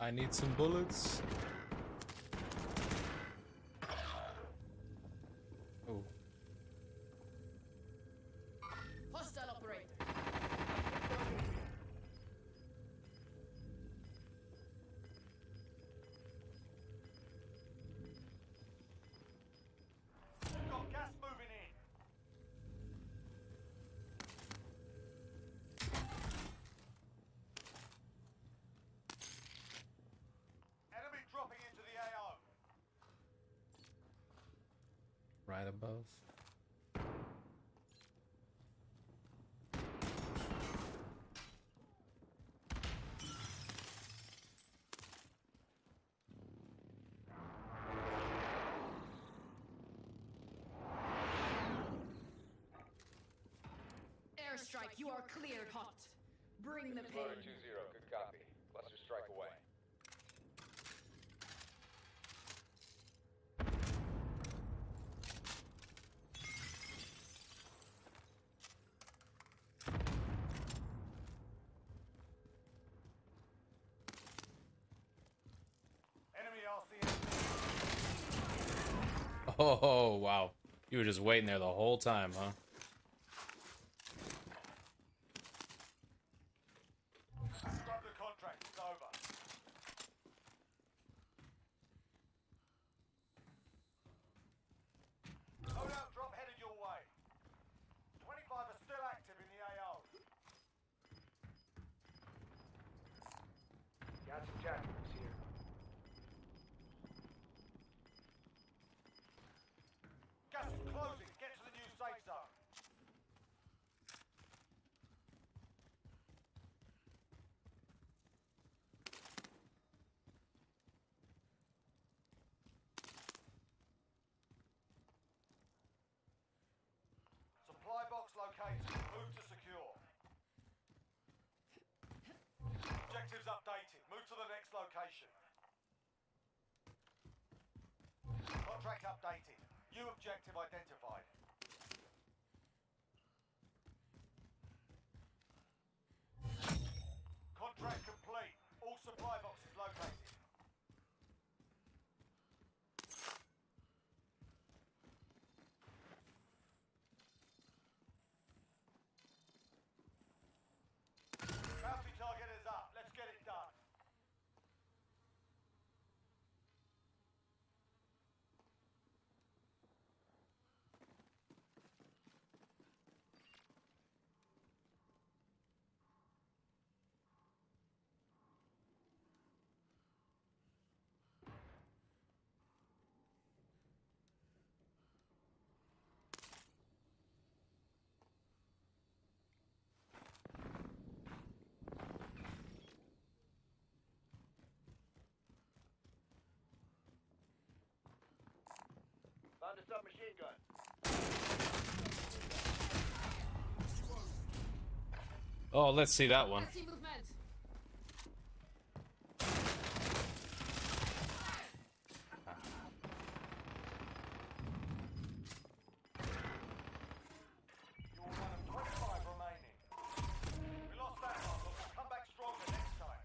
I need some bullets. Oh. Hostile operator. Got gas moving in. above. Airstrike, you are cleared hot. Bring the pain. Loader 2-0, good copy. Cluster strike away. Enemy RCS. Oh, wow. You were just waiting there the whole time, huh? Scrub the contract. It's over. Loadout drop headed your way. 25 are still active in the AO. Got some tactics here. Gas is closing. Get to the new safe zone. Supply box located. Move to secure. Objectives updated. Move to the next location. Contract updated. New objective identified. Contract complete. All supply boxes located. Bounty target is up. Let's get it done. Found a submachine gun. Oh, let's see that one. I see movement. You're one of 25 remaining. We lost that one, but we'll come back stronger next time.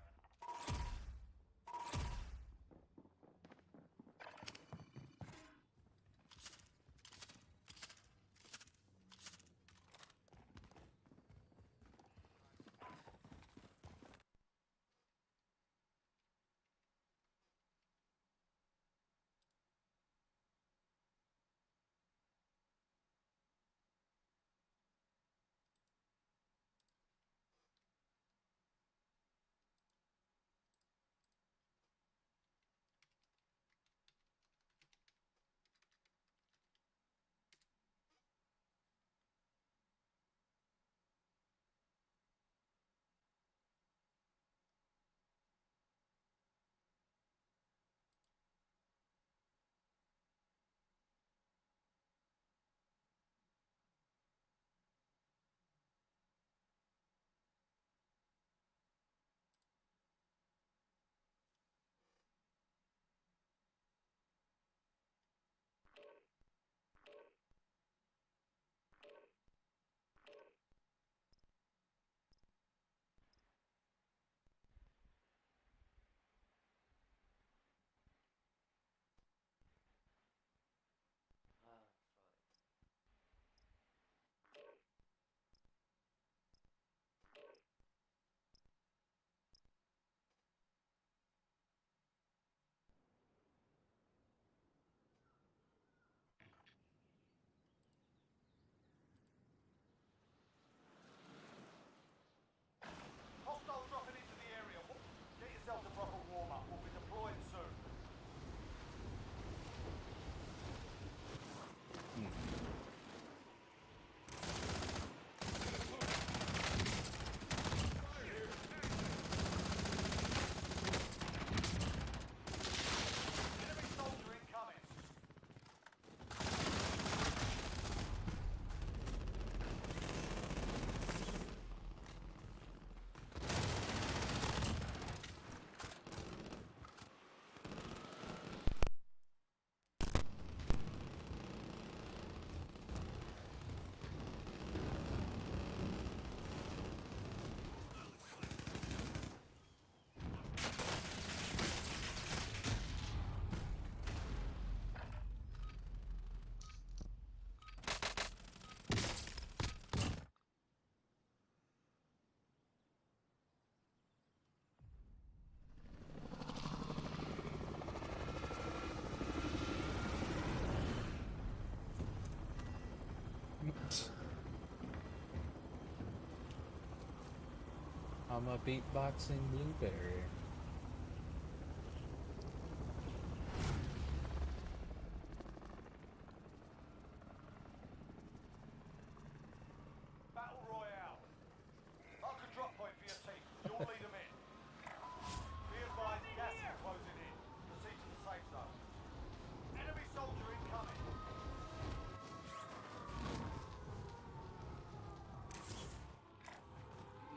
I'm a beatboxing blueberry. Battle Royale. Mark a drop point for your team. You'll lead them in. Be advised, gas is closing in. Proceed to the safe zone. Enemy soldier incoming.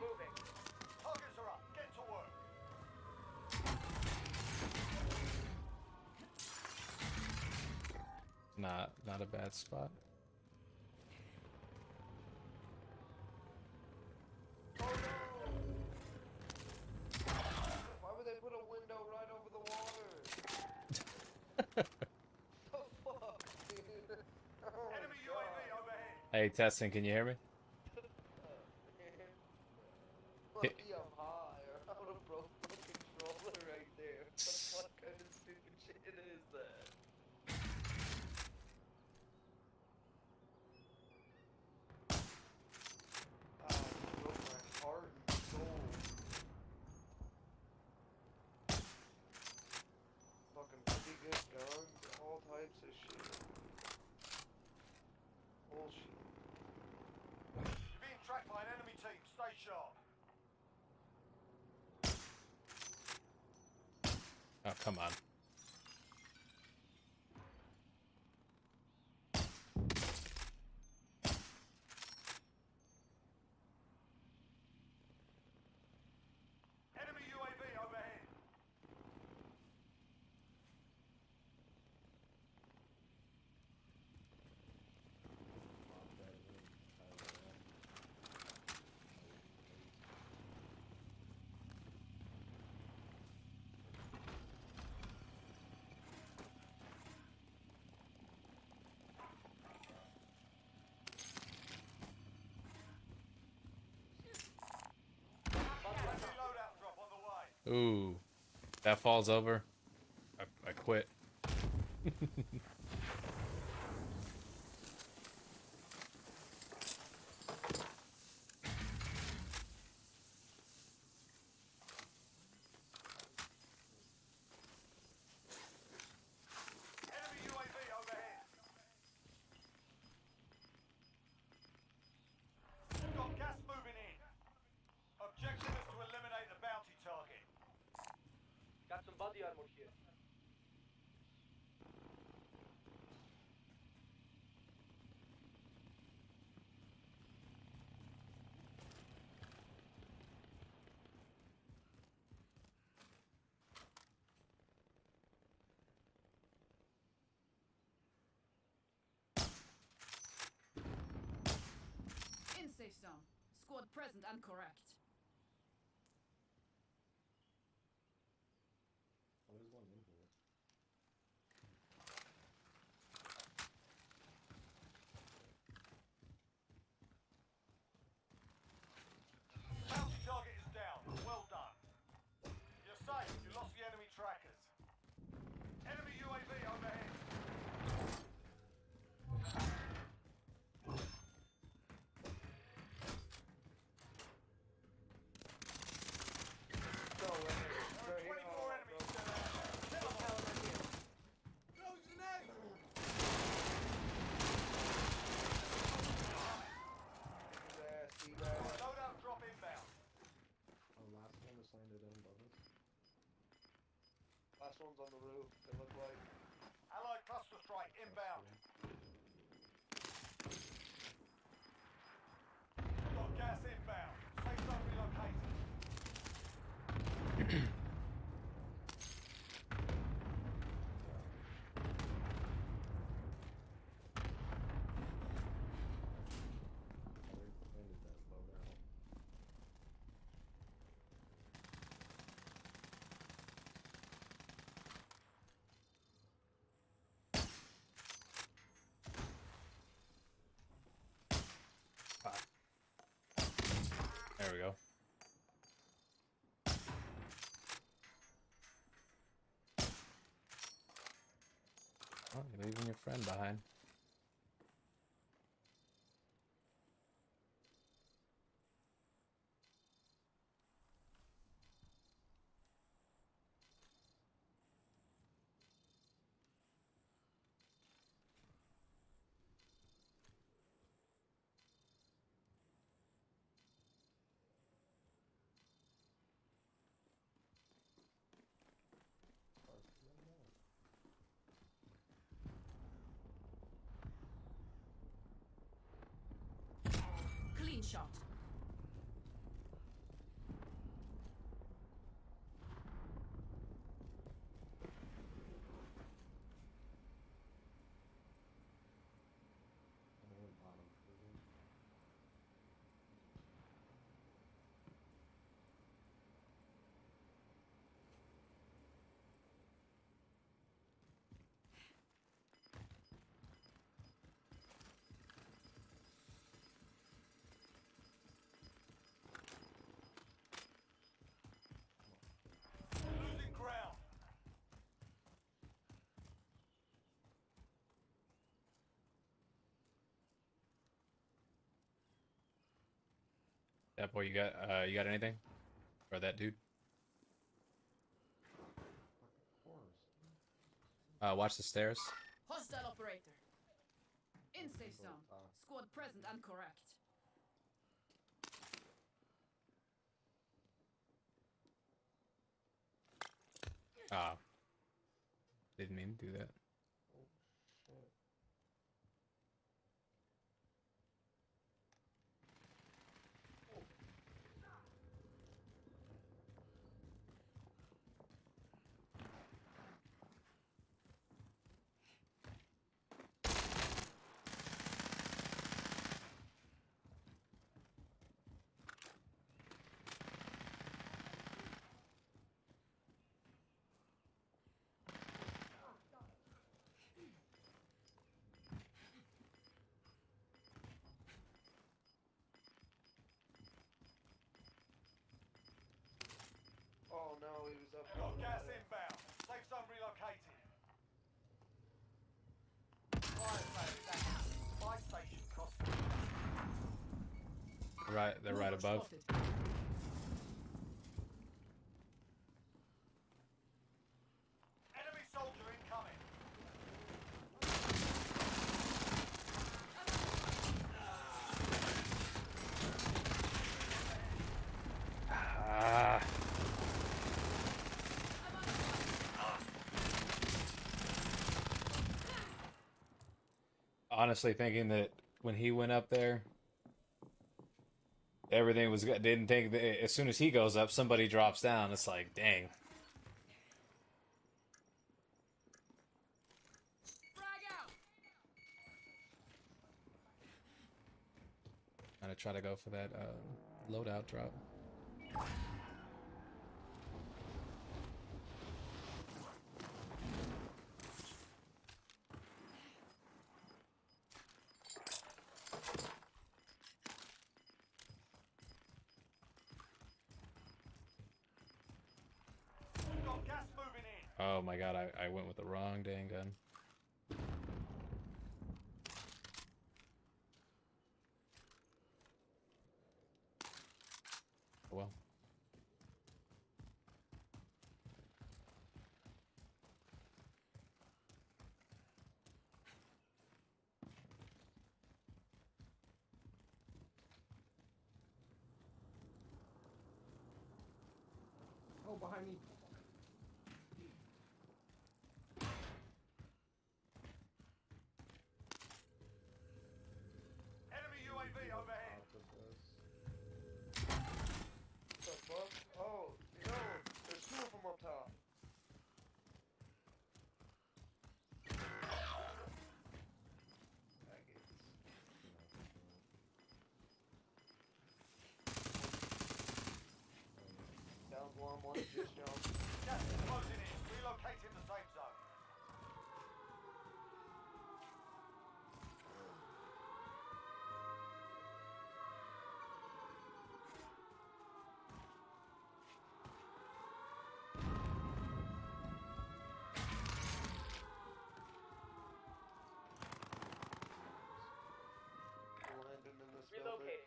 Moving. Targets are up. Get to work. Not a bad spot. Oh no! Why would they put a window right over the water? The fuck, dude? Oh my Enemy God. UAV overhead. Hey, testing, can you hear me? Lucky I'm high, or I would have broke my controller right there. What kind of stupid shit is that? Ah, you broke my heart and soul. Fucking pretty good guns, all types of shit. Bullshit. You're being tracked by an enemy team. Stay sharp. Oh, come on. Enemy UAV overhead. Friendly loadout drop on the way. Ooh, that falls over. I quit. Enemy UAV overhead. Got gas moving in. Objective is to eliminate the bounty target. Got some body armor here. In safe zone. Squad present and correct. There's one in here. Bounty target is down. Well done. You're safe. You lost the enemy trackers. Enemy UAV overhead. No way. There are 24 enemies still there. Kill them all. Loadout drop inbound. Oh, last one just landed in above us. Last one's on the roof, it looked like. Allied cluster strike inbound. Got gas inbound. Safe zone relocated. Landed that low now. There we go. Oh, you're leaving your friend behind. That boy, you got anything? Or that dude? Watch the stairs. Hostile operator. In safe zone. Squad present and correct. Ah. Didn't mean to do that. Oh no, he was up. Got gas inbound. Safe zone relocated. Fire sale down. Buy station cost. Right, they're right Mover above. spotted. Enemy soldier incoming. Ah. Honestly, thinking that when he went up there, everything was good. Didn't think that as soon as he goes up, somebody drops down. It's like, dang. Frag out. I'm gonna try to go for that loadout drop. Got gas moving in. Oh my god, I went with the wrong dang gun. Oh well. Oh, behind me. Enemy UAV overhead. What the fuck? Oh, no, there's two of them up top. Down one, one just jumped. Gas is closing in. Relocating the safe zone. Landing in this building. Relocating.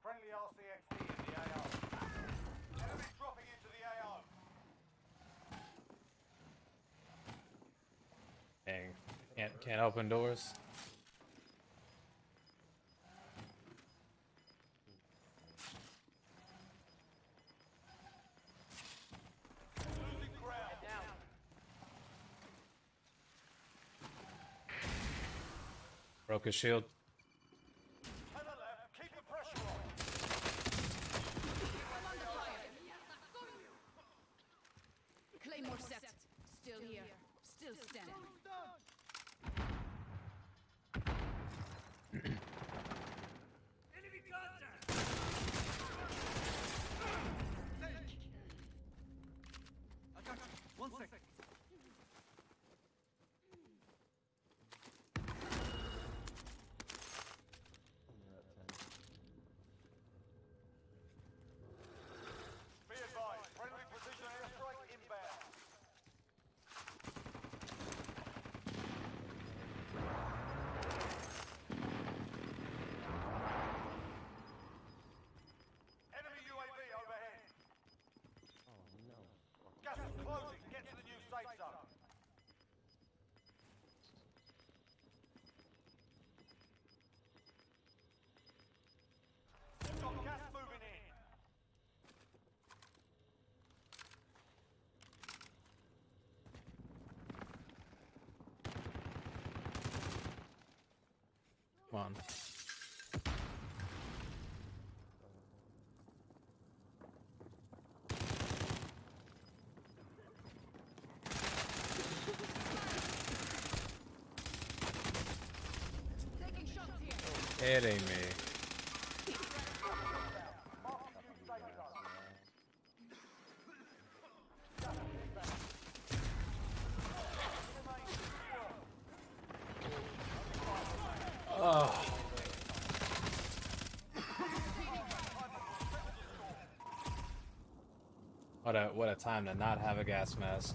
Friendly RCXD in the AO. Enemy dropping into the AO. Dang. Can't open doors. Losing ground. Down. Broke his shield. To the left. Keep the pressure on. I'm under fire. Claymore set. Still here. Still standing. One sec. Come on. Taking shots here. It ain't me. Oh. What a time to not have a gas mask.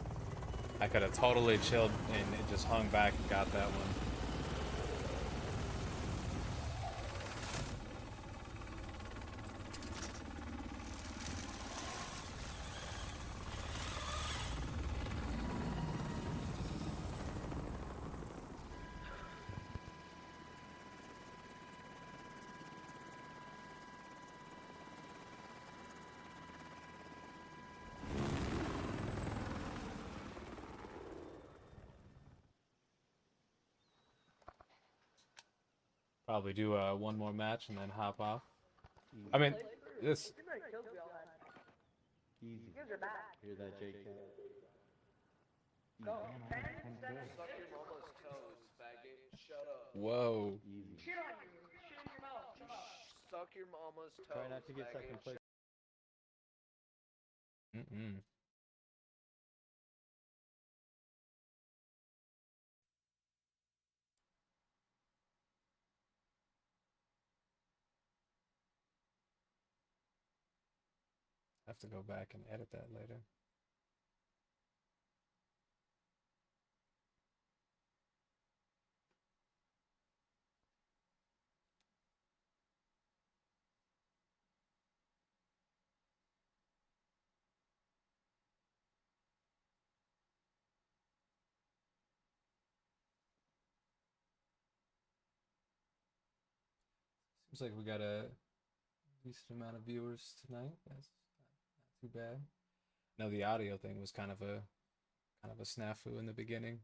I could have totally chilled and it just hung back and got that one. Probably do one more match and then hop off. I mean, this. Easy. Hear that, Jake? Suck your mama's toes, faggot. Shut up. Whoa. Easy. Shit on you. Shit in your mouth. Shut up. Suck your mama's toes. Try not to get second faggot. place. Mm-mm. Have to go back and edit that later. Seems like we got a decent amount of viewers tonight. That's not too bad. No, the audio thing was kind of a snafu in the beginning,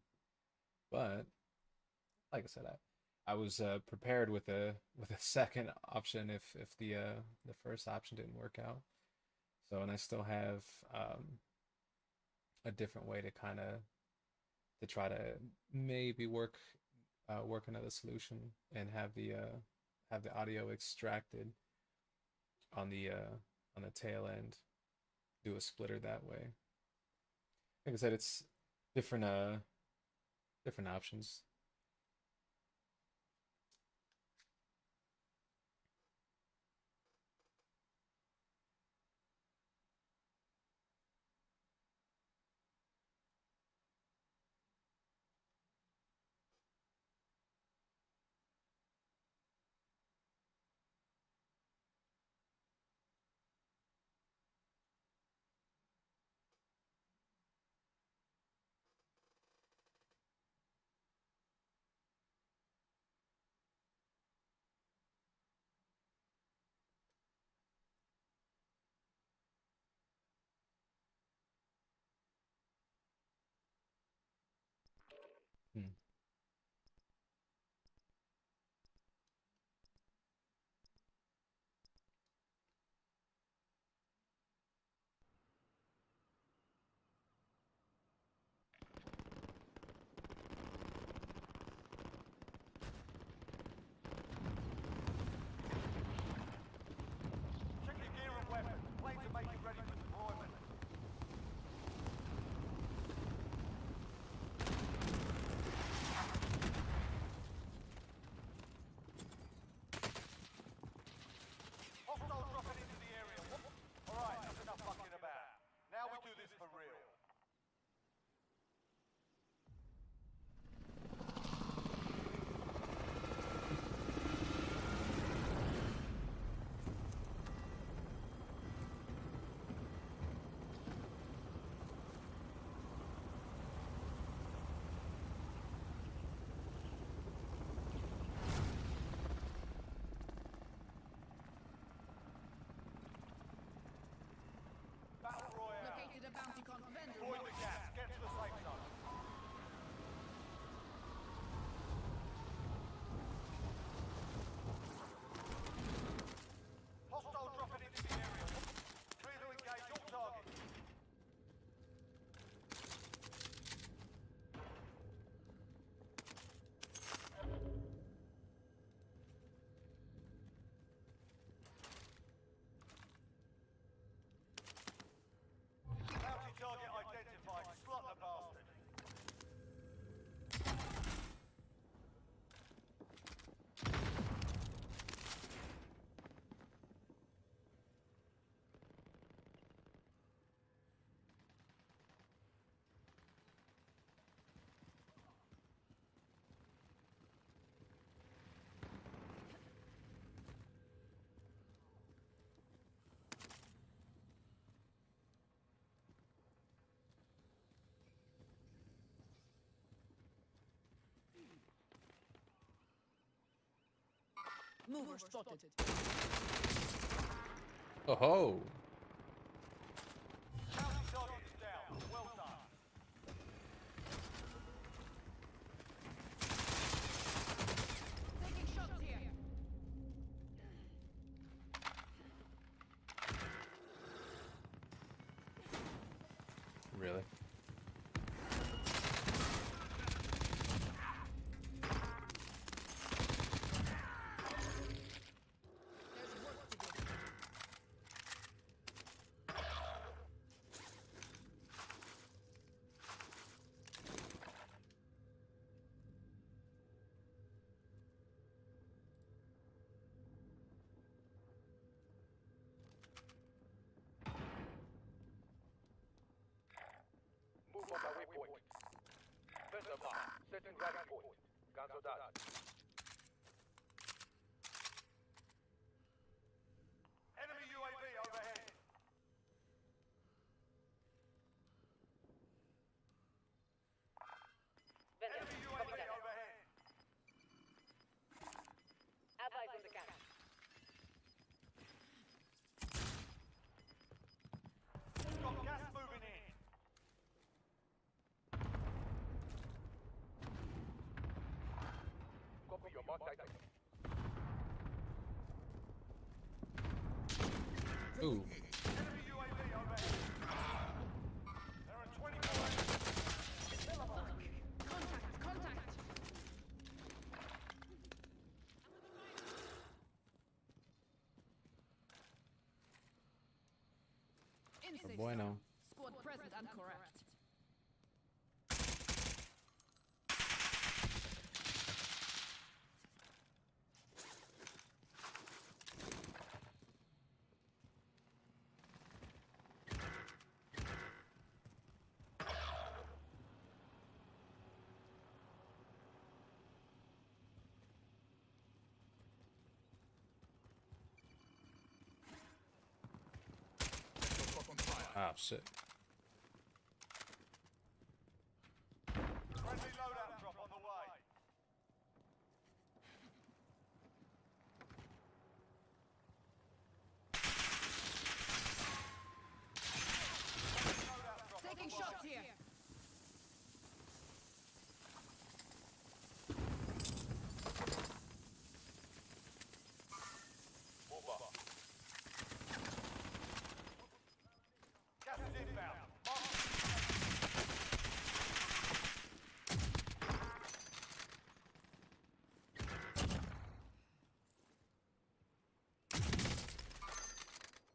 but like I said, I was prepared with a second option if the first option didn't work out. So, and I still have a different way to kind of to try to maybe work another solution and have the audio extracted on the tail end. Do a splitter that way. Like I said, it's different different options. Mover spotted. Oh ho! Bounty target is down. Well done. Taking shots here. Really? There's work to do. Move on my waypoint. Sensor mark. Setting dragon point. Cancel that. Enemy UAV overhead. Enemy UAV overhead. Allies on the camp. Got gas moving in. Copy your mark title. Ooh. Enemy UAV overhead. There are 24 enemies. Contact, contact. In safe Bueno. zone. Squad present and correct. Ah, shit. Friendly loadout drop on the way. Loadout drop on Taking the shots way. here. Move up. Gas is inbound.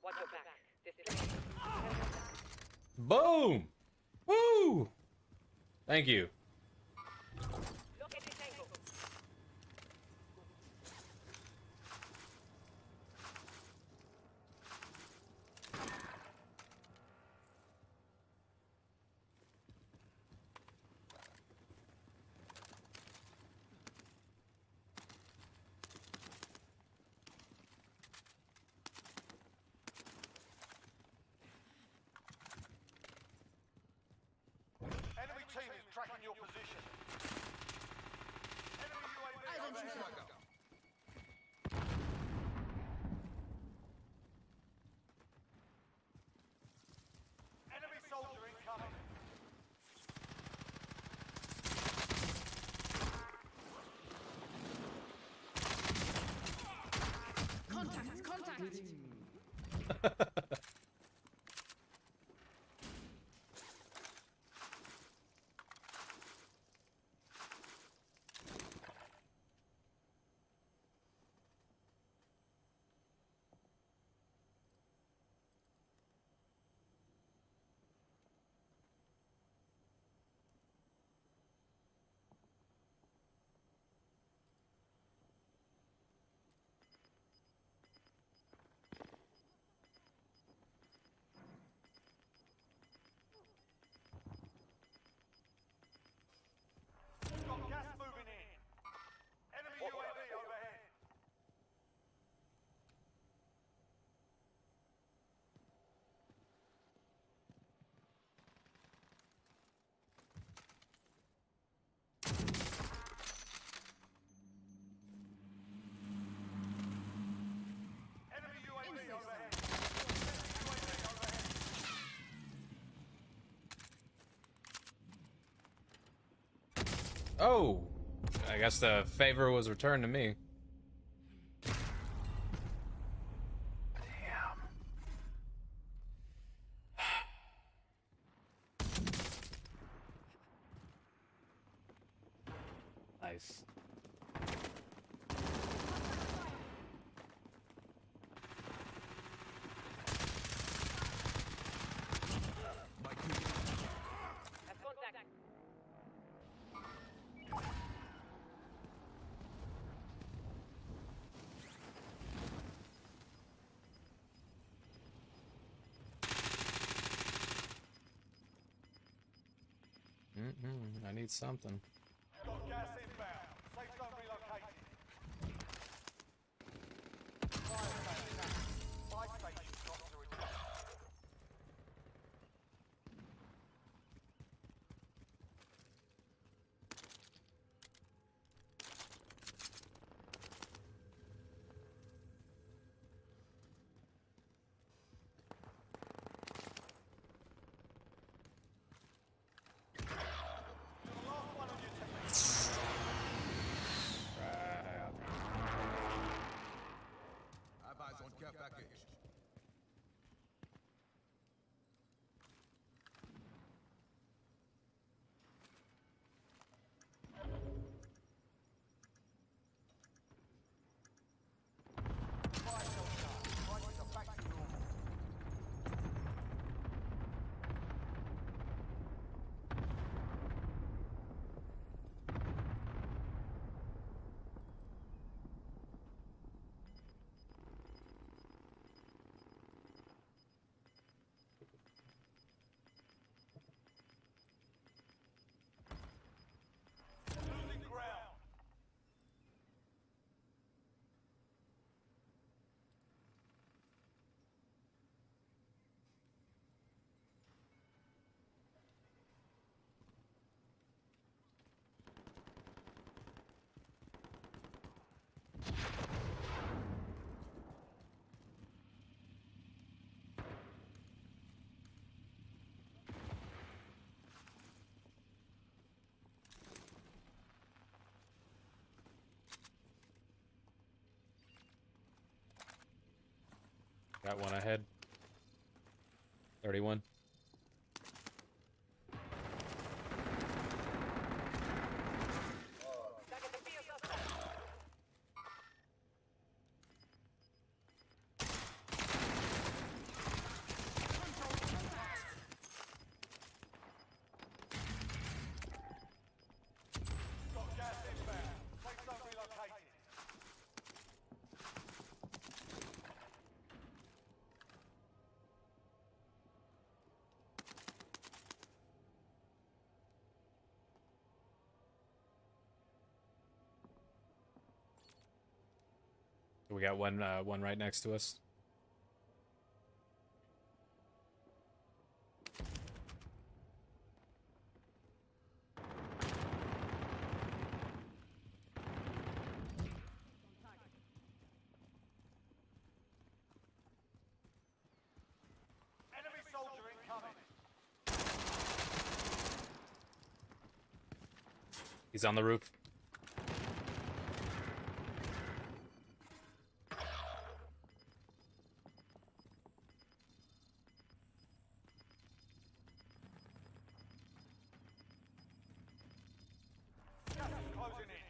Watch your back. This is Boom! Woo! Thank you. look at this angle. Enemy team is tracking your position. Enemy UAV overhead. Enemy soldier incoming. Contact, contact. Oh! I guess the favor was returned to me. Damn. Nice. Have contact. I need something. Got gas inbound. Safe zone relocated. Fire station active. Buy station costs to return. The last one on your team. Allies on care package. Fire sale done. Prices are back to normal. Losing ground. Got one ahead. 31. Target the field suspect. Got gas inbound. Safe zone relocated. We got one right next to us. Enemy soldier incoming. He's on the roof. Gas is closing in.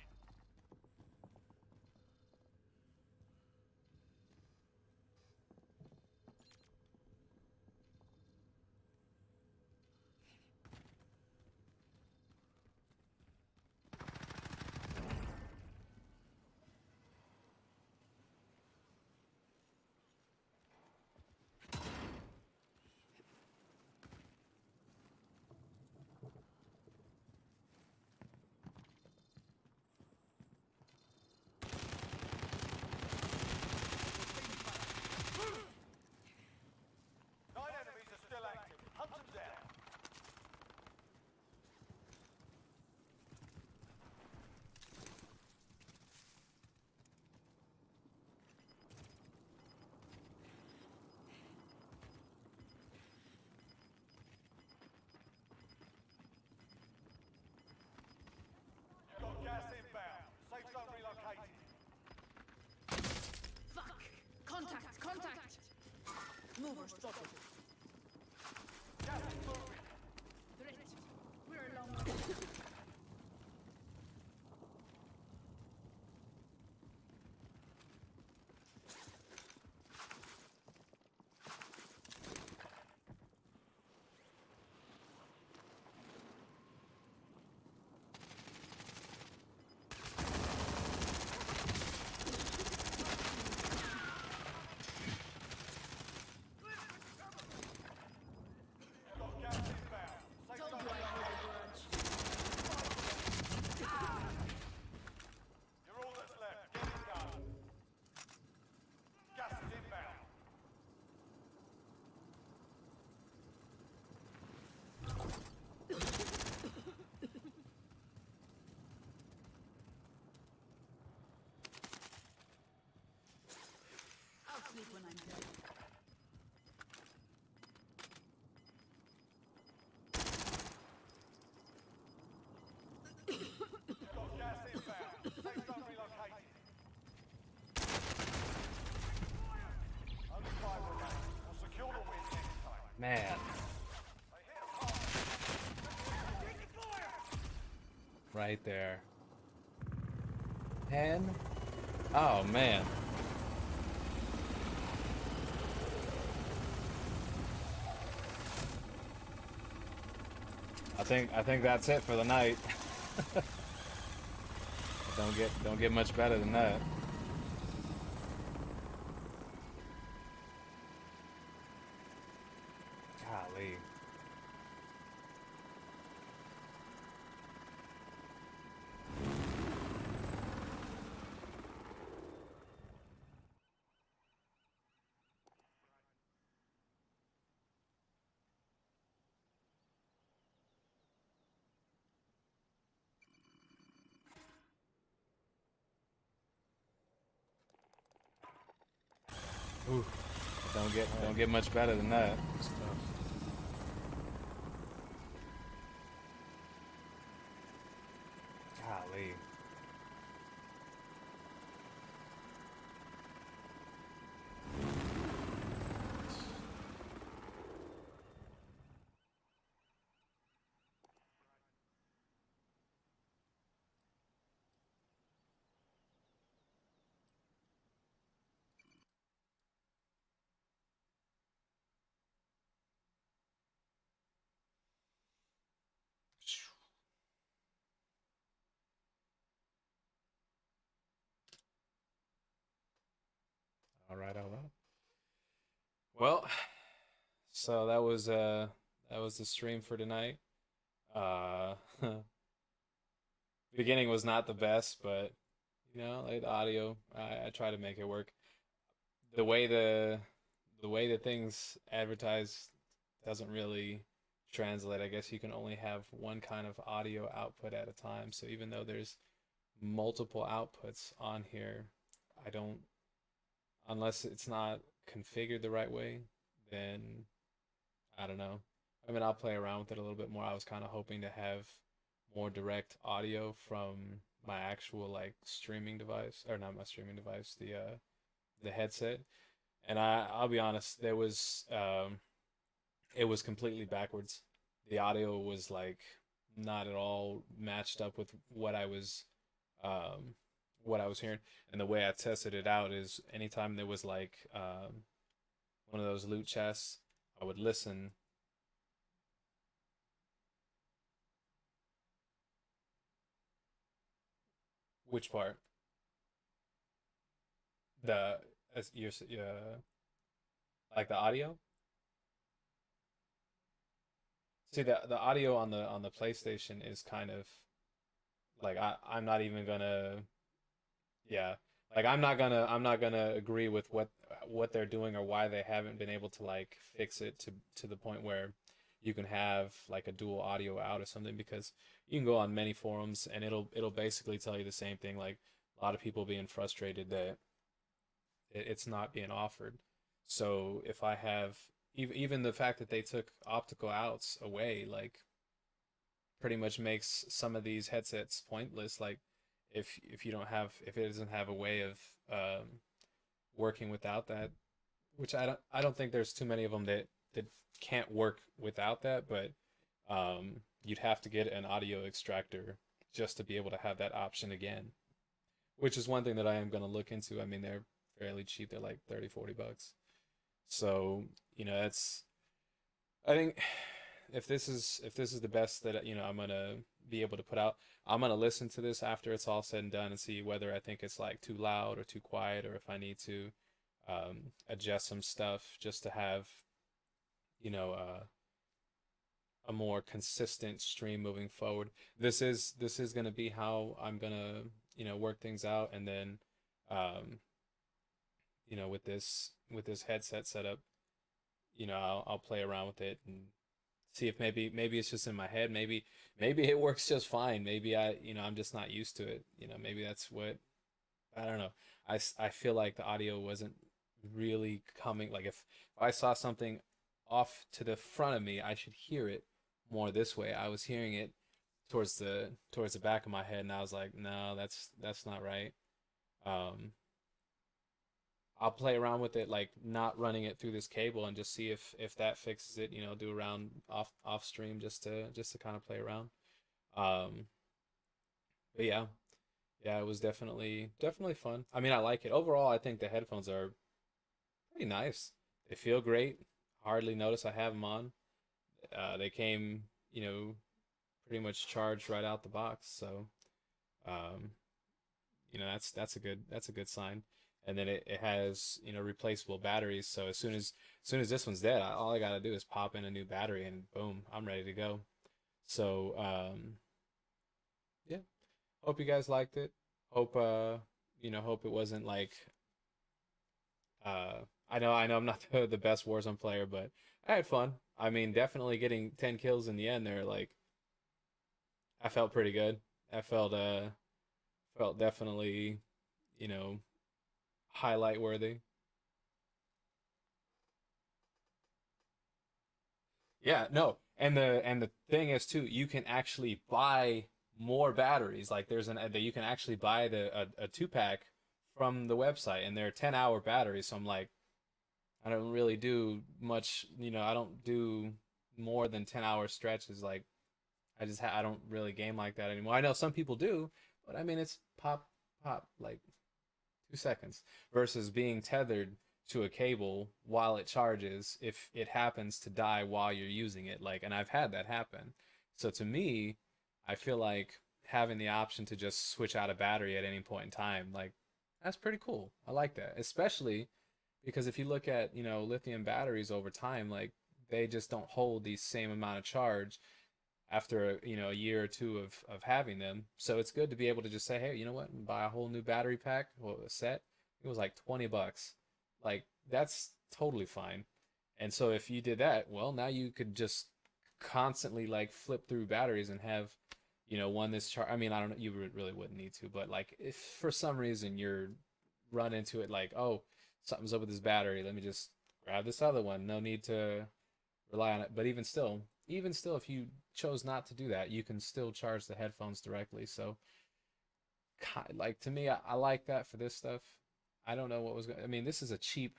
Contact! Contact! Mover spotted. Gas is moving. Threat. We're alone. Got gas inbound. Safe Told zone you I hold a grudge. You're all that's left. Get it done. Gas is inbound. I'll sleep when I'm dead. Got gas inbound. Safe zone relocated. Only 5 remain. We'll secure the win next time. Man. They hit us hard. Taking fire! Right there. 10? Oh, man. I think that's it for the night. Don't get much better than that. Golly. Ooh, don't get much better than that. Golly. All right, all right. Well, so that was the stream for tonight. Uh beginning was not the best, but you know, like the audio, I try to make it work. The way the way that things advertise doesn't really translate. I guess you can only have one kind of audio output at a time. So even though there's multiple outputs on here, I don't, unless it's not configured the right way, then I don't know. I mean, I'll play around with it a little bit more. I was kind of hoping to have more direct audio from my actual like streaming device, or not my streaming device, the headset. And I'll be honest, it was completely backwards. The audio was like not at all matched up with what I was hearing. And the way I tested it out is anytime there was like one of those loot chests, I would listen. Which part? The as you're like the audio? See the audio on the PlayStation is kind of like I'm not even gonna, yeah, like I'm not gonna agree with what they're doing or why they haven't been able to like fix it to the point where you can have like a dual audio out or something, because you can go on many forums and it'll basically tell you the same thing, like a lot of people being frustrated that it's not being offered. So if I have even the fact that they took optical outs away, like pretty much makes some of these headsets pointless. Like if you don't have, if it doesn't have a way of working without that, which I don't think there's too many of them that can't work without that, but you'd have to get an audio extractor just to be able to have that option again, which is one thing that I am going to look into. I mean, they're fairly cheap. They're like 30, $40. So, that's I think if this is the best that I'm gonna be able to put out, I'm gonna listen to this after it's all said and done and see whether I think it's like too loud or too quiet, or if I need to adjust some stuff just to have you know a more consistent stream moving forward. This is gonna be how I'm gonna work things out, and then um, with this headset setup, I'll play around with it and see if maybe it's just in my head. Maybe it works just fine. Maybe I'm just not used to it. Maybe that's what, I don't know. I feel like the audio wasn't really coming. Like if I saw something off to the front of me, I should hear it more this way. I was hearing it towards the back of my head, and I was like, no, that's not right. Um, I'll play around with it, like not running it through this cable, and just see if that fixes it. Do a round off stream just to kind of play around. Um, but yeah, yeah, it was definitely fun. I mean, I like it overall. I think the headphones are pretty nice. They feel great. Hardly notice I have them on. They came, pretty much charged right out the box. So, um, that's a good sign. And then it has replaceable batteries. So as soon as this one's dead, all I gotta do is pop in a new battery, and boom, I'm ready to go. So yeah, hope you guys liked it. Hope it wasn't like uh I know I'm not the best Warzone player, but I had fun. I mean, definitely getting 10 kills in the end there, like I felt pretty good. I felt definitely, you know, highlight worthy. Yeah, no. And the thing is too, you can actually buy more batteries. Like there's that you can actually buy a 2 pack from the website, and they're 10-hour batteries. So I'm like, I don't really do much, I don't do more than 10-hour stretches. Like I don't really game like that anymore. I know some people do, but I mean it's pop pop like 2 seconds versus being tethered to a cable while it charges if it happens to die while you're using it. Like, and I've had that happen. So to me, I feel like having the option to just switch out a battery at any point in time, like that's pretty cool. I like that, especially because if you look at, lithium batteries over time, like they just don't hold the same amount of charge after a year or two of having them. So it's good to be able to just say, hey, you know what, buy a whole new battery pack, well, a set. It was like $20. Like that's totally fine. And so if you did that, well, now you could just constantly like flip through batteries and have, one this char. I mean, I don't know, you really wouldn't need to, but like if for some reason you're run into it, like, oh, something's up with this battery, let me just grab this other one. No need to rely on it. But even still, if you chose not to do that, you can still charge the headphones directly. So, like to me, I like that for this stuff. I don't know what was going. I mean, it's a cheap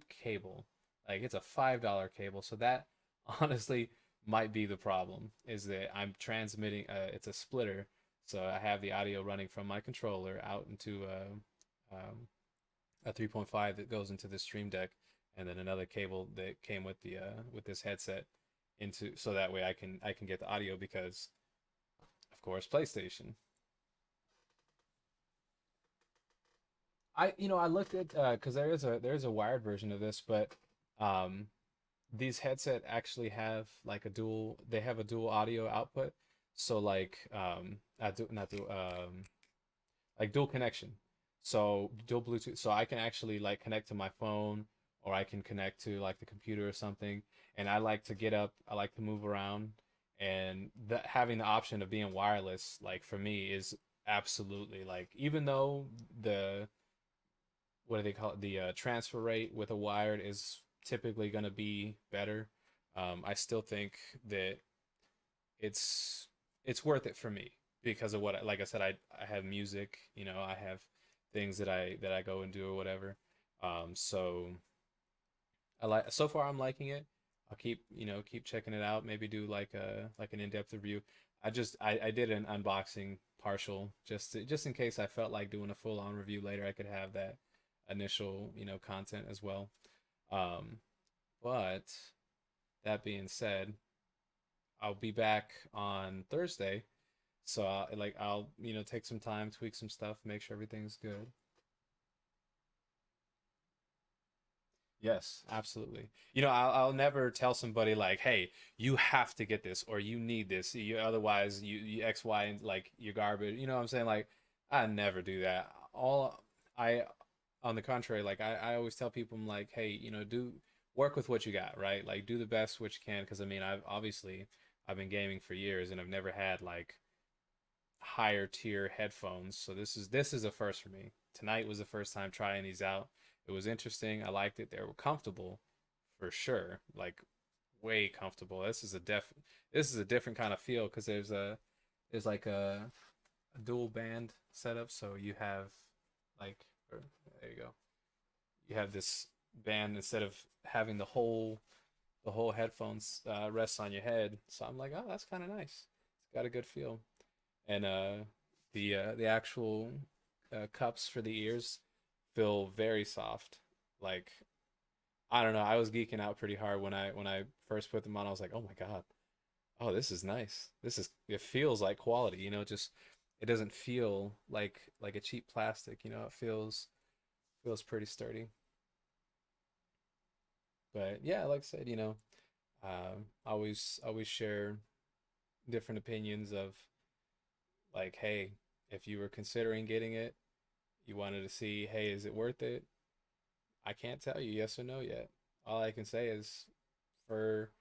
cable. Like it's a $5 cable. So that honestly might be the problem. Is that I'm transmitting. It's a splitter. So I have the audio running from my controller out into a 3.5 that goes into the Stream Deck, and then another cable that came with this headset into, so that way I can get the audio because of course PlayStation. I looked at because there is a wired version of this, but um these headset actually have like they have a dual audio output. So like not dual like dual connection. So dual Bluetooth. So I can actually like connect to my phone, or I can connect to like the computer or something. And I like to get up, I like to move around, and that having the option of being wireless, like for me, is absolutely like, even though the what do they call it? The transfer rate with a wired is typically going to be better. I still think that it's worth it for me because of like I said, I have music, I have things that I go and do or whatever. So I like so far I'm liking it. I'll keep keep checking it out. Maybe do like an in-depth review. I did an unboxing partial just in case I felt like doing a full-on review later. I could have that initial content as well. Um, but that being said, I'll be back on Thursday. So I'll take some time, tweak some stuff, make sure everything's good. Yes, absolutely. I'll never tell somebody like, "Hey, you have to get this or you need this. Otherwise, you X, Y, and like you're garbage." You know what I'm saying? Like, I never do that. I, on the contrary, like I always tell people, I'm like, "Hey, do work with what you got, right? Like, do the best what you can." Because I mean, I've been gaming for years and I've never had like higher tier headphones. So this is a first for me. Tonight was the first time trying these out. It was interesting. I liked it. They were comfortable for sure. Like way comfortable. This is a different kind of feel because there's like a dual band setup. So you have like there you go. You have this band instead of having the whole headphones rest on your head. So I'm like, oh, that's kind of nice. It's got a good feel. And the actual cups for the ears feel very soft. Like I don't know, I was geeking out pretty hard when I first put them on. I was like, oh my God, oh this is nice. It feels like quality. Just it doesn't feel like a cheap plastic. It feels pretty sturdy. But yeah, like I said, always share different opinions of like, hey, if you were considering getting it, you wanted to see, hey, is it worth it? I can't tell you yes or no yet. All I can say is for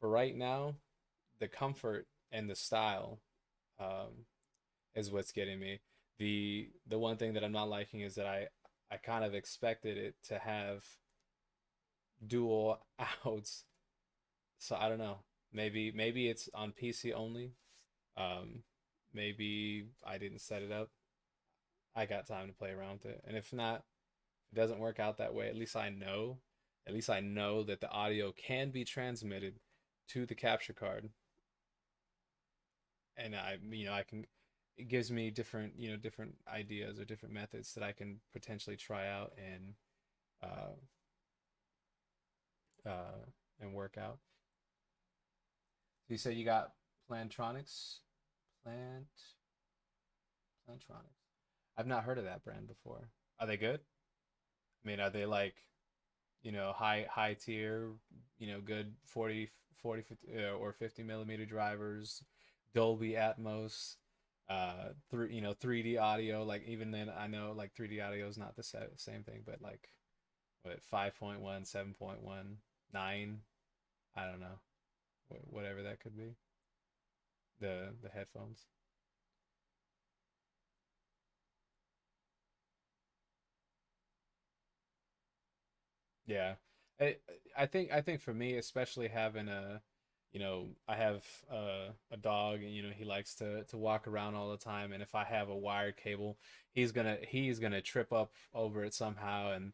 for right now, the comfort and the style um, is what's getting me. The one thing that I'm not liking is that I kind of expected it to have dual outs. So I don't know. Maybe it's on PC only. Um, maybe I didn't set it up. I got time to play around with it. And if not, if it doesn't work out that way, at least I know that the audio can be transmitted to the capture card. And I can, it gives me different ideas or different methods that I can potentially try out uh, uh, and work out. So you say you got Plantronics, Plant, Plantronics. I've not heard of that brand before. Are they good? I mean, are they like high tier, good 50 millimeter drivers, Dolby Atmos, 3D audio. Like even then, I know like 3D audio is not the same thing, but like what 5.1, 7.1, 9, I don't know, whatever that could be. The headphones. Yeah. I I think for me, especially having I have a dog and he likes to walk around all the time, and if I have a wired cable, he's gonna trip up over it somehow, and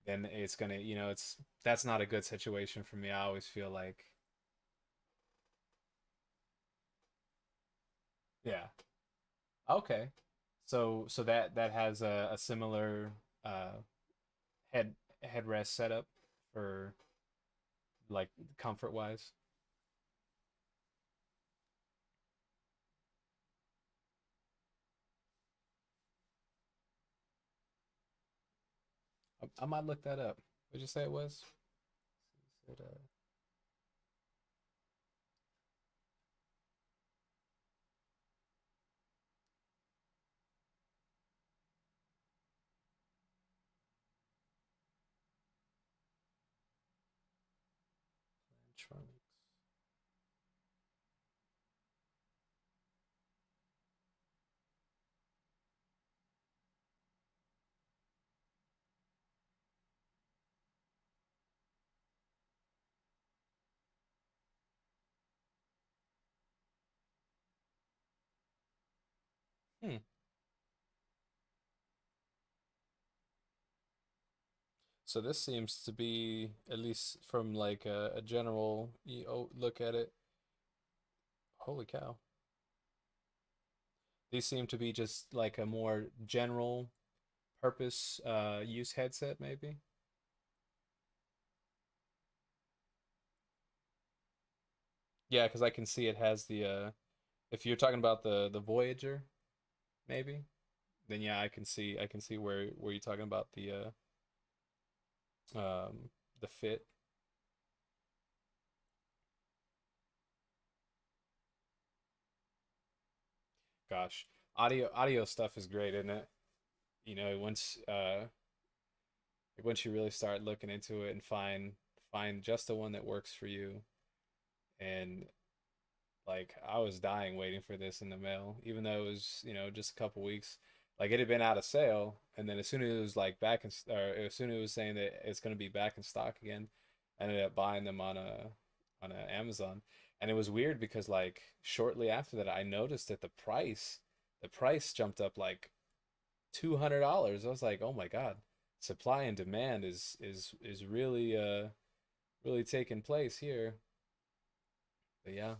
then it's gonna, it's that's not a good situation for me. I always feel like yeah. Okay. So that has a similar uh head headrest setup for like comfort wise. I might look that up. What'd you say it was? Is it, Plantronics? Hmm. So this seems to be, at least from like a general look at it. Holy cow. These seem to be just like a more general purpose use headset, maybe. Yeah, because I can see it has the if you're talking about the Voyager, maybe, then yeah, I can see where you're talking about the fit. Gosh, audio stuff is great, isn't it? Once you really start looking into it and find just the one that works for you, and like I was dying waiting for this in the mail, even though it was, just a couple weeks. Like it had been out of sale, and then as soon as it was like back in, or as soon as it was saying that it's going to be back in stock again, I ended up buying them on a Amazon. And it was weird because like shortly after that, I noticed that the price jumped up like $200. I was like, oh my God, supply and demand is really taking place here. But yeah.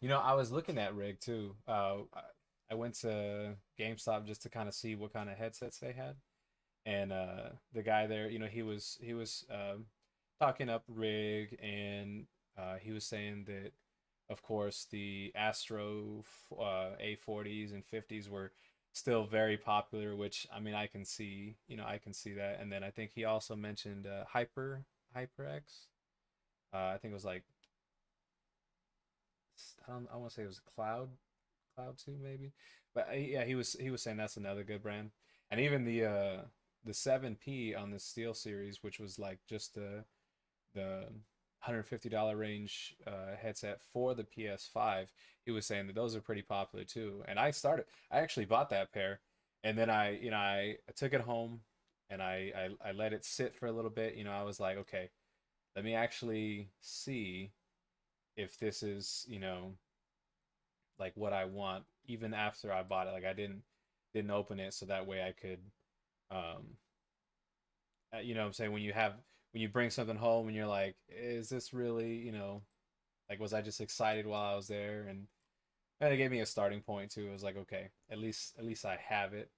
I was looking at rig too. I went to GameStop just to kind of see what kind of headsets they had, and the guy there, he was talking up rig, and he was saying that, of course, the Astro A40s and 50s were still very popular, which I mean I can see that. And then I think he also mentioned HyperX. I think it was like I want to say it was Cloud 2 maybe. But yeah, he was saying that's another good brand. And even the 7P on the Steel series, which was like just the $150 range headset for the PS5, he was saying that those are pretty popular too. And I actually bought that pair, and then I took it home, and I let it sit for a little bit. I was like, okay, let me actually see if this is, like what I want even after I bought it. Like I didn't open it so that way I could um what I'm saying, when you bring something home and you're like, is this really, like was I just excited while I was there? And it gave me a starting point too. It was like, okay, at least I have it.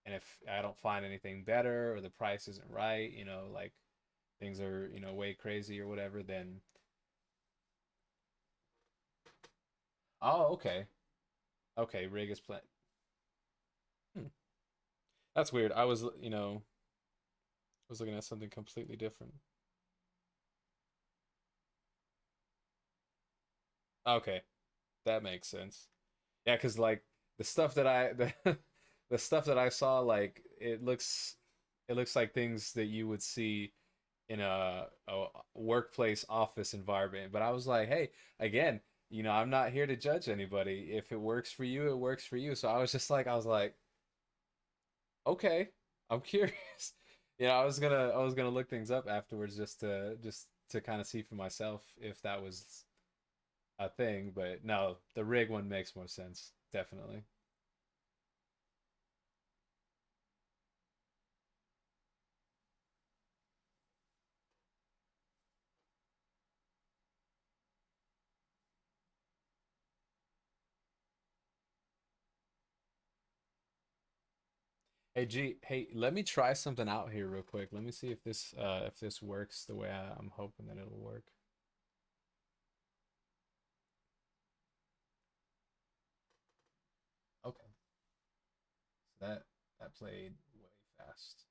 And if I don't find anything better, or the price isn't right, like things are, way crazy or whatever, then oh, okay. Okay, rig is playing. Hmm. That's weird. I was looking at something completely different. Okay, that makes sense. Yeah, because like the stuff that I the stuff that I saw, like it looks like things that you would see in a workplace office environment. But I was like, hey, again, I'm not here to judge anybody. If it works for you, it works for you. So I was like, okay, I'm curious. I was gonna look things up afterwards just to kind of see for myself if that was a thing. But no, the rig one makes more sense, definitely. Hey G, hey, let me try something out here real quick. Let me see if this works the way I'm hoping that it'll work. Okay, so that played way fast.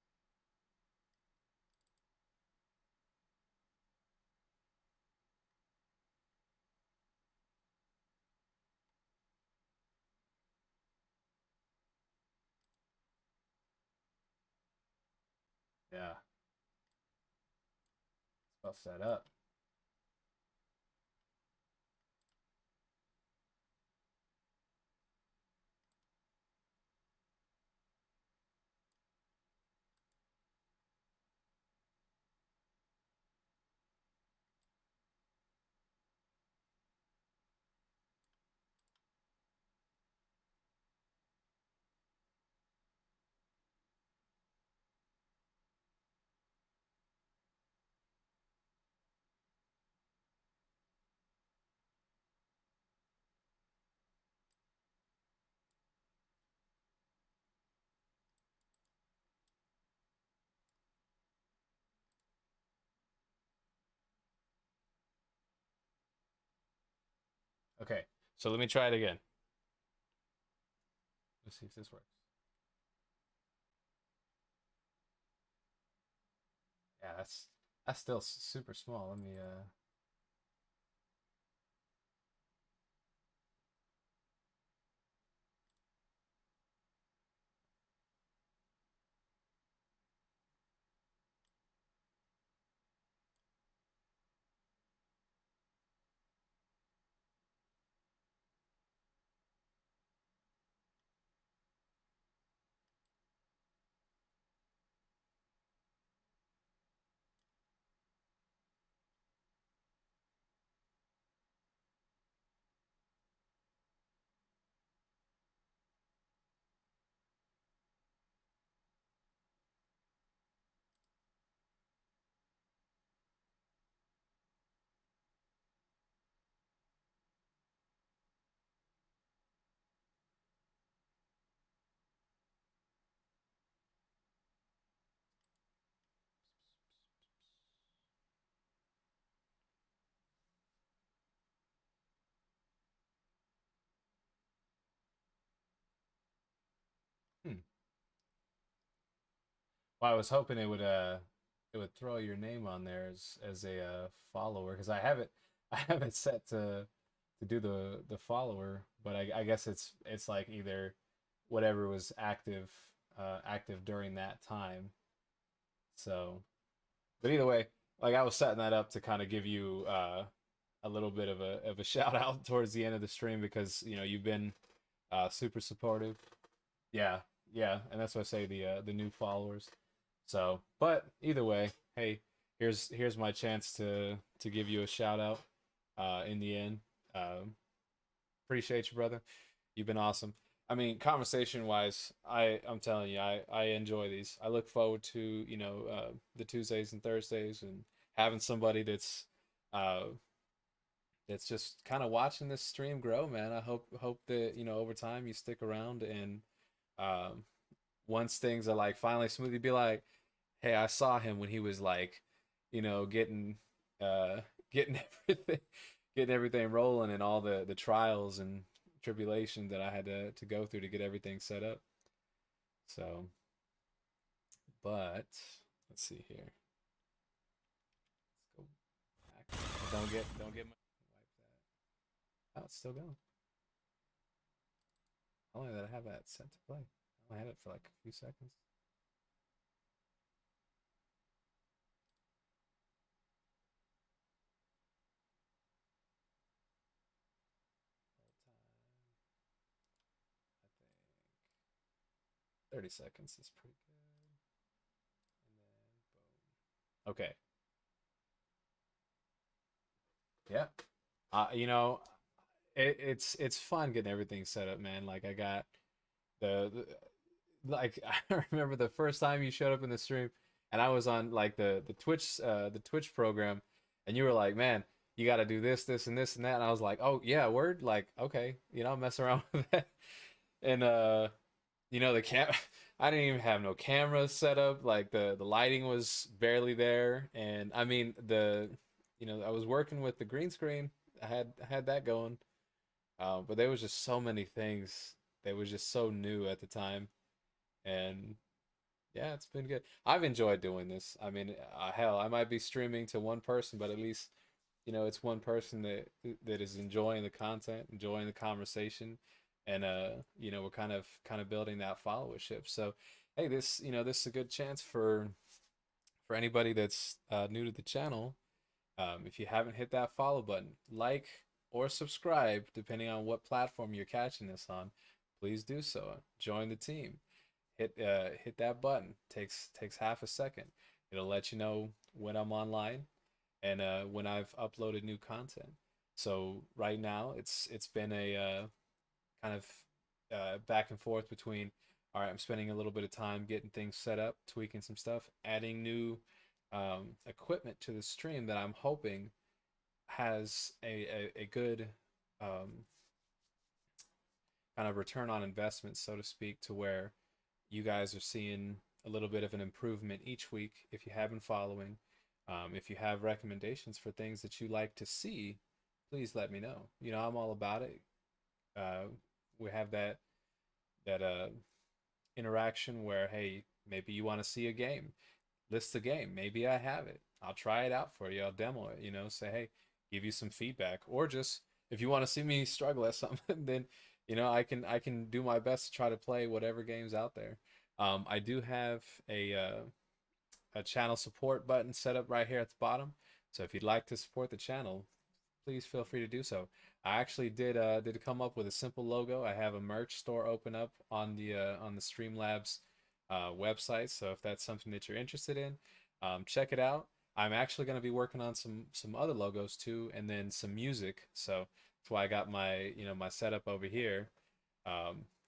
Yeah, it's about set up. So let me try it again. Let's see if this works. Yeah, that's still super small. Let me hmm. Well, I was hoping it would throw your name on there as a follower because I have it I have it set to do the follower, but I guess it's like either whatever was active during that time. So, but either way, like I was setting that up to kind of give you a little bit of a shout out towards the end of the stream because you know you've been super supportive. Yeah, yeah, and that's what I say the new followers. So, but either way, hey, here's my chance to give you a shout out in the end. Appreciate you, brother. You've been awesome. I mean, conversation wise, I'm telling you, I enjoy these. I look forward to the Tuesdays and Thursdays and having somebody uh that's just kind of watching this stream grow, man. I hope that over time you stick around and um once things are like finally smooth, you'd be like, hey, I saw him when he was like, getting uh getting everything getting everything rolling and all the trials and tribulation that I had to go through to get everything set up. So, but let's see here. Let's go back. Don't get my wipe that. Oh, it's still going. How long did I have that set to play? I only had it for like a few seconds. 30 seconds is pretty good. And then boom. Okay. Yeah. It's fun getting everything set up, man. Like I got the like I remember the first time you showed up in the stream and I was on like the Twitch program and you were like, "Man, you got to do this, this and this and that." And I was like, "Oh, yeah, word." Like, okay, I'll mess around with that. And the cam I didn't even have no cameras set up. Like the lighting was barely there and I mean I was working with the green screen. I had that going. But there was just so many things that was just so new at the time, and yeah, it's been good. I've enjoyed doing this. I mean, hell, I might be streaming to one person, but at least it's one person that is enjoying the content, enjoying the conversation, and we're kind of building that followership. So, hey, this is a good chance for anybody that's new to the channel. If you haven't hit that follow button, like or subscribe, depending on what platform you're catching this on, please do so. Join the team. Hit that button. Takes half a second. It'll let you know when I'm online and when I've uploaded new content. So right now it's been a kind of back and forth between all right, I'm spending a little bit of time getting things set up, tweaking some stuff, adding new equipment to the stream that I'm hoping has a good um, kind of return on investment, so to speak, to where you guys are seeing a little bit of an improvement each week if you have been following. If you have recommendations for things that you like to see, please let me know. I'm all about it. uh, we have that interaction where, hey, maybe you want to see a game, list the game. Maybe I have it. I'll try it out for you. I'll demo it. Say, hey, give you some feedback, or just if you want to see me struggle at something, then I can do my best to try to play whatever games out there. I do have a channel support button set up right here at the bottom. So if you'd like to support the channel, please feel free to do so. I actually did come up with a simple logo. I have a merch store open up on the Streamlabs website. So if that's something that you're interested in, check it out. I'm actually going to be working on some other logos too, and then some music. So that's why I got my setup over here.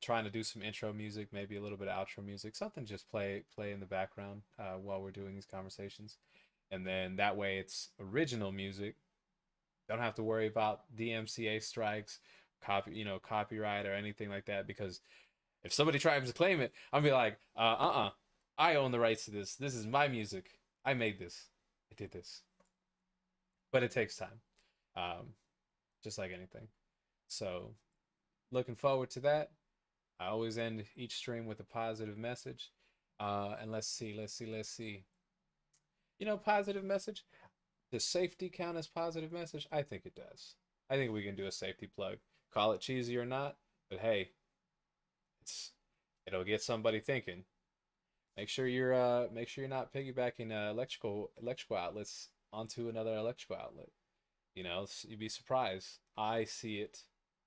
Trying to do some intro music, maybe a little bit of outro music, something just play in the background while we're doing these conversations, and then that way it's original music. Don't have to worry about DMCA strikes, copyright or anything like that. Because if somebody tries to claim it, I'll be like, I own the rights to this. This is my music. I made this. I did this. But it takes time, um, just like anything. So looking forward to that. I always end each stream with a positive message. And let's see. Positive message. Does safety count as positive message? I think it does. I think we can do a safety plug. Call it cheesy or not, but hey, it'll get somebody thinking. Make sure you're not piggybacking electrical outlets onto another electrical outlet. You'd be surprised. I see it.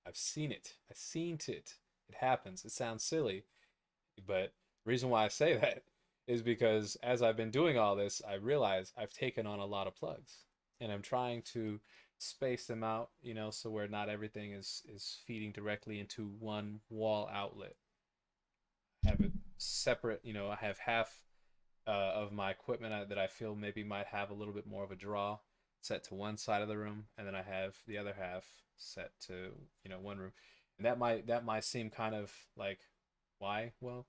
I've seen it. I've seen it. It happens. It sounds silly, but the reason why I say that is because as I've been doing all this, I realize I've taken on a lot of plugs, and I'm trying to space them out, so where not everything is feeding directly into one wall outlet. Have it separate. I have half of my equipment that I feel maybe might have a little bit more of a draw set to one side of the room, and then I have the other half set to one room. And that might seem kind of like, why? Well,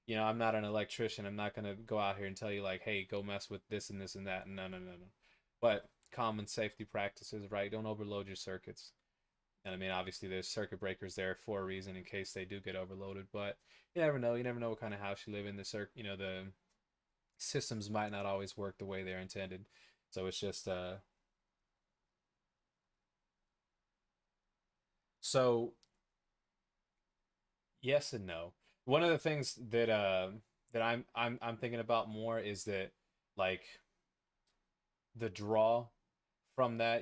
I'm not an electrician. I'm not gonna go out here and tell you like, hey, go mess with this and this and that. No, no, no, no. But common safety practices, right? Don't overload your circuits. And I mean, obviously, there's circuit breakers there for a reason in case they do get overloaded. But you never know. You never know what kind of house you live in. The systems might not always work the way they're intended. So it's just so yes and no. One of the things that I'm thinking about more is that, like, the draw from that,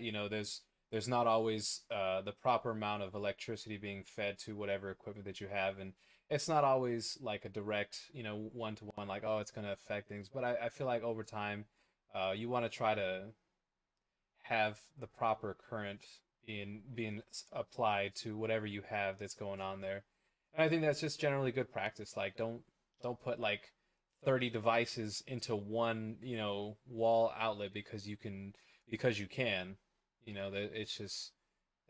there's not always the proper amount of electricity being fed to whatever equipment that you have, and it's not always like a direct, one to one, like, oh, it's going to affect things. But I feel like over time, you want to try to have the proper current being applied to whatever you have that's going on there. And I think that's just generally good practice. Like, don't put like 30 devices into one, wall outlet because you can. That it's just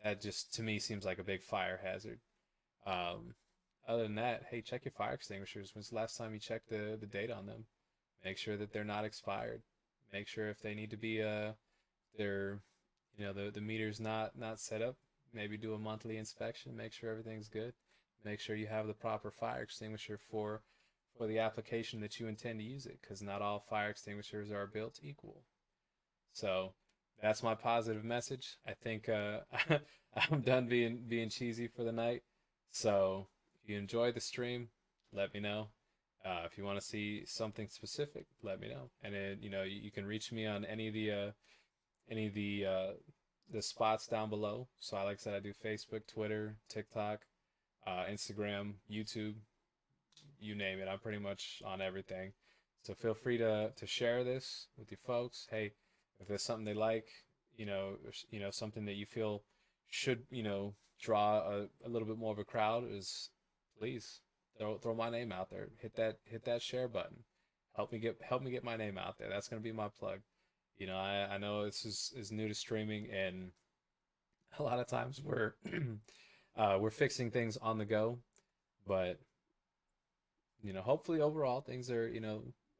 that just to me seems like a big fire hazard. Um, Other than that, hey, check your fire extinguishers. When's the last time you checked the date on them? Make sure that they're not expired. Make sure if they need to be they're the meter's not set up. Maybe do a monthly inspection. Make sure everything's good. Make sure you have the proper fire extinguisher for the application that you intend to use it, because not all fire extinguishers are built equal. So that's my positive message. I think I'm done being cheesy for the night. So if you enjoyed the stream, let me know. If you want to see something specific, let me know. And then you can reach me on any of the spots down below. So like I said, I do Facebook, Twitter, TikTok, Instagram, YouTube, you name it. I'm pretty much on everything. So feel free to share this with your folks. Hey, if there's something they like, something that you feel should, draw a little bit more of a crowd, is please throw my name out there. Hit that share button. Help me get my name out there. That's gonna be my plug. I know this is new to streaming, and a lot of times we're fixing things on the go, but hopefully overall things are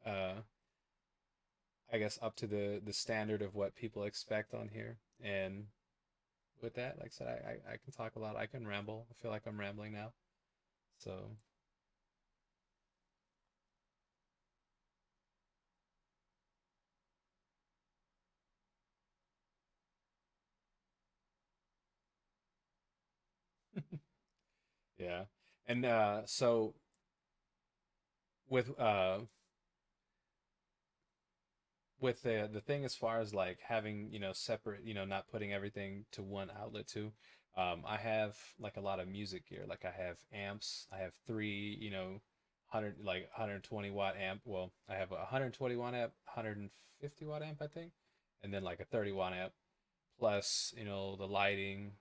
uh, I guess up to the standard of what people expect on here, and with that. Like I said, I can talk a lot. I can ramble. I feel like I'm rambling now. So yeah. And so with the thing as far as like having, separate, not putting everything to one outlet too. I have like a lot of music gear. Like I have amps. I have three, 120 watt amp. Well, I have a 120 watt amp, 150 watt amp, I think, and then like a 30 watt amp, plus, the lighting,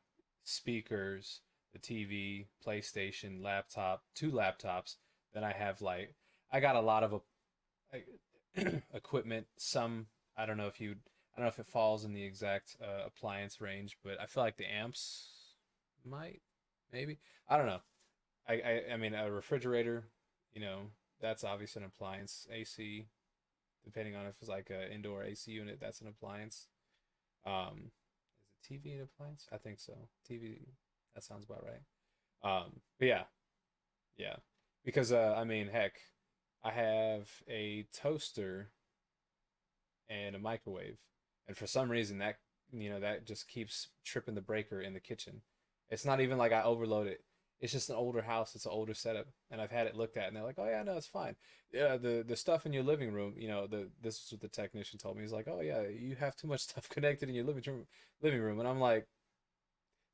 speakers, the TV, PlayStation, laptop, two laptops. Then I have like I got a lot of equipment. Some I don't know if it falls in the exact appliance range, but I feel like the amps might, maybe. I don't know. I mean, a refrigerator, you know, that's obviously an appliance. AC, depending on if it's like an indoor AC unit, that's an appliance. Is it TV an appliance? I think so. TV, that sounds about right. But yeah, yeah. Because I mean, heck, I have a toaster and a microwave, and for some reason that just keeps tripping the breaker in the kitchen. It's not even like I overload it. It's just an older house. It's an older setup, and I've had it looked at, and they're like, "Oh yeah, no, it's fine." Yeah, the stuff in your living room, this is what the technician told me. He's like, "Oh yeah, you have too much stuff connected in your living room," and I'm like,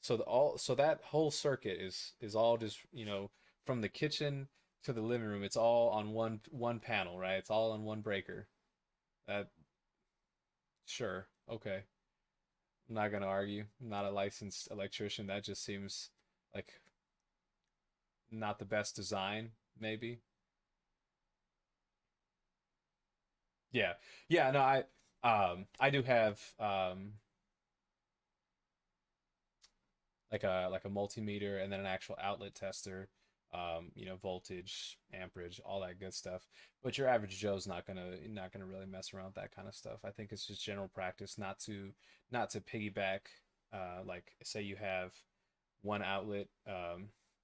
so that whole circuit is all just from the kitchen to the living room. It's all on one panel, right? It's all on one breaker. That Sure, okay. I'm not gonna argue. I'm not a licensed electrician. That just seems like not the best design, maybe. Yeah. Yeah, no, I do have like a multimeter and then an actual outlet tester, voltage, amperage, all that good stuff. But your average Joe's not gonna really mess around with that kind of stuff. I think it's just general practice not to piggyback. Like say you have one outlet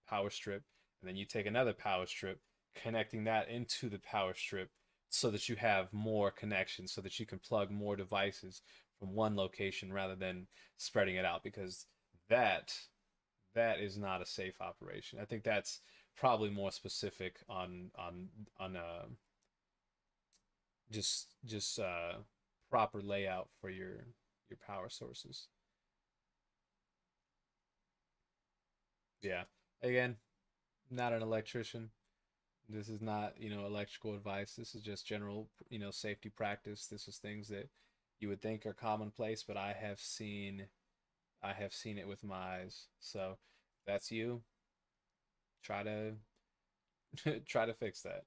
power strip, and then you take another power strip, connecting that into the power strip so that you have more connections, so that you can plug more devices from one location rather than spreading it out, because that that is not a safe operation. I think that's probably more specific on just proper layout for your power sources. Yeah. Again, not an electrician. This is not, electrical advice. This is just general, safety practice. This is things that you would think are commonplace, but I have seen it with my eyes. So, if that's you, try to try to fix that.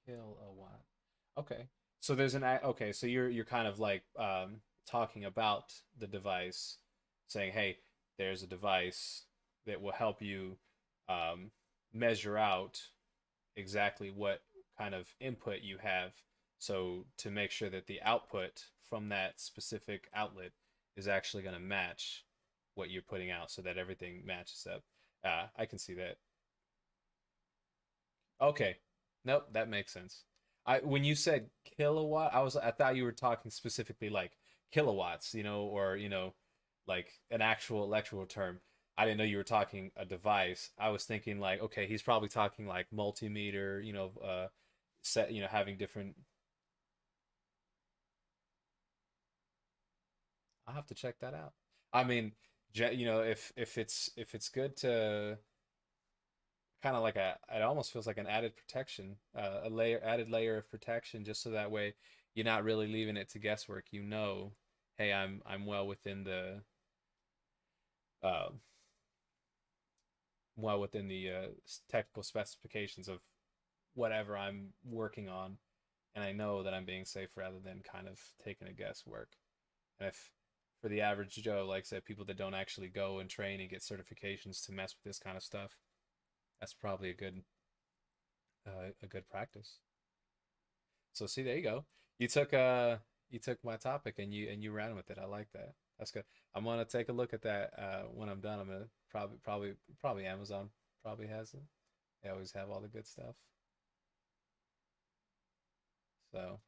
Kilowatt. Okay. So okay, so you're kind of like talking about the device, saying, "Hey, there's a device that will help you um measure out exactly what kind of input you have, so to make sure that the output from that specific outlet is actually going to match what you're putting out, so that everything matches up." I can see that. Okay. Nope, that makes sense. When you said kilowatt, I thought you were talking specifically like kilowatts, or like an actual electrical term. I didn't know you were talking a device. I was thinking like, okay, he's probably talking like multimeter, set, having different. I'll have to check that out. I mean, if it's good to kind of like it almost feels like an added protection, added layer of protection, just so that way you're not really leaving it to guesswork. Hey, I'm uh, well within the technical specifications of whatever I'm working on, and I know that I'm being safe rather than kind of taking a guesswork. And if for the average Joe, like I said, people that don't actually go and train and get certifications to mess with this kind of stuff, that's probably a good practice. So see, there you go. You took my topic and you ran with it. I like that. That's good. I'm gonna take a look at that when I'm done. I'm gonna probably Amazon probably has it. They always have all the good stuff. So,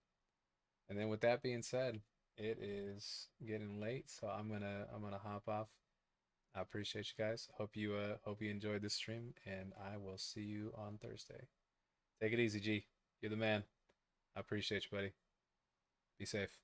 and then with that being said, it is getting late, so I'm gonna hop off. I appreciate you guys. Hope you enjoyed this stream, and I will see you on Thursday. Take it easy, G. You're the man. I appreciate you, buddy. Be safe.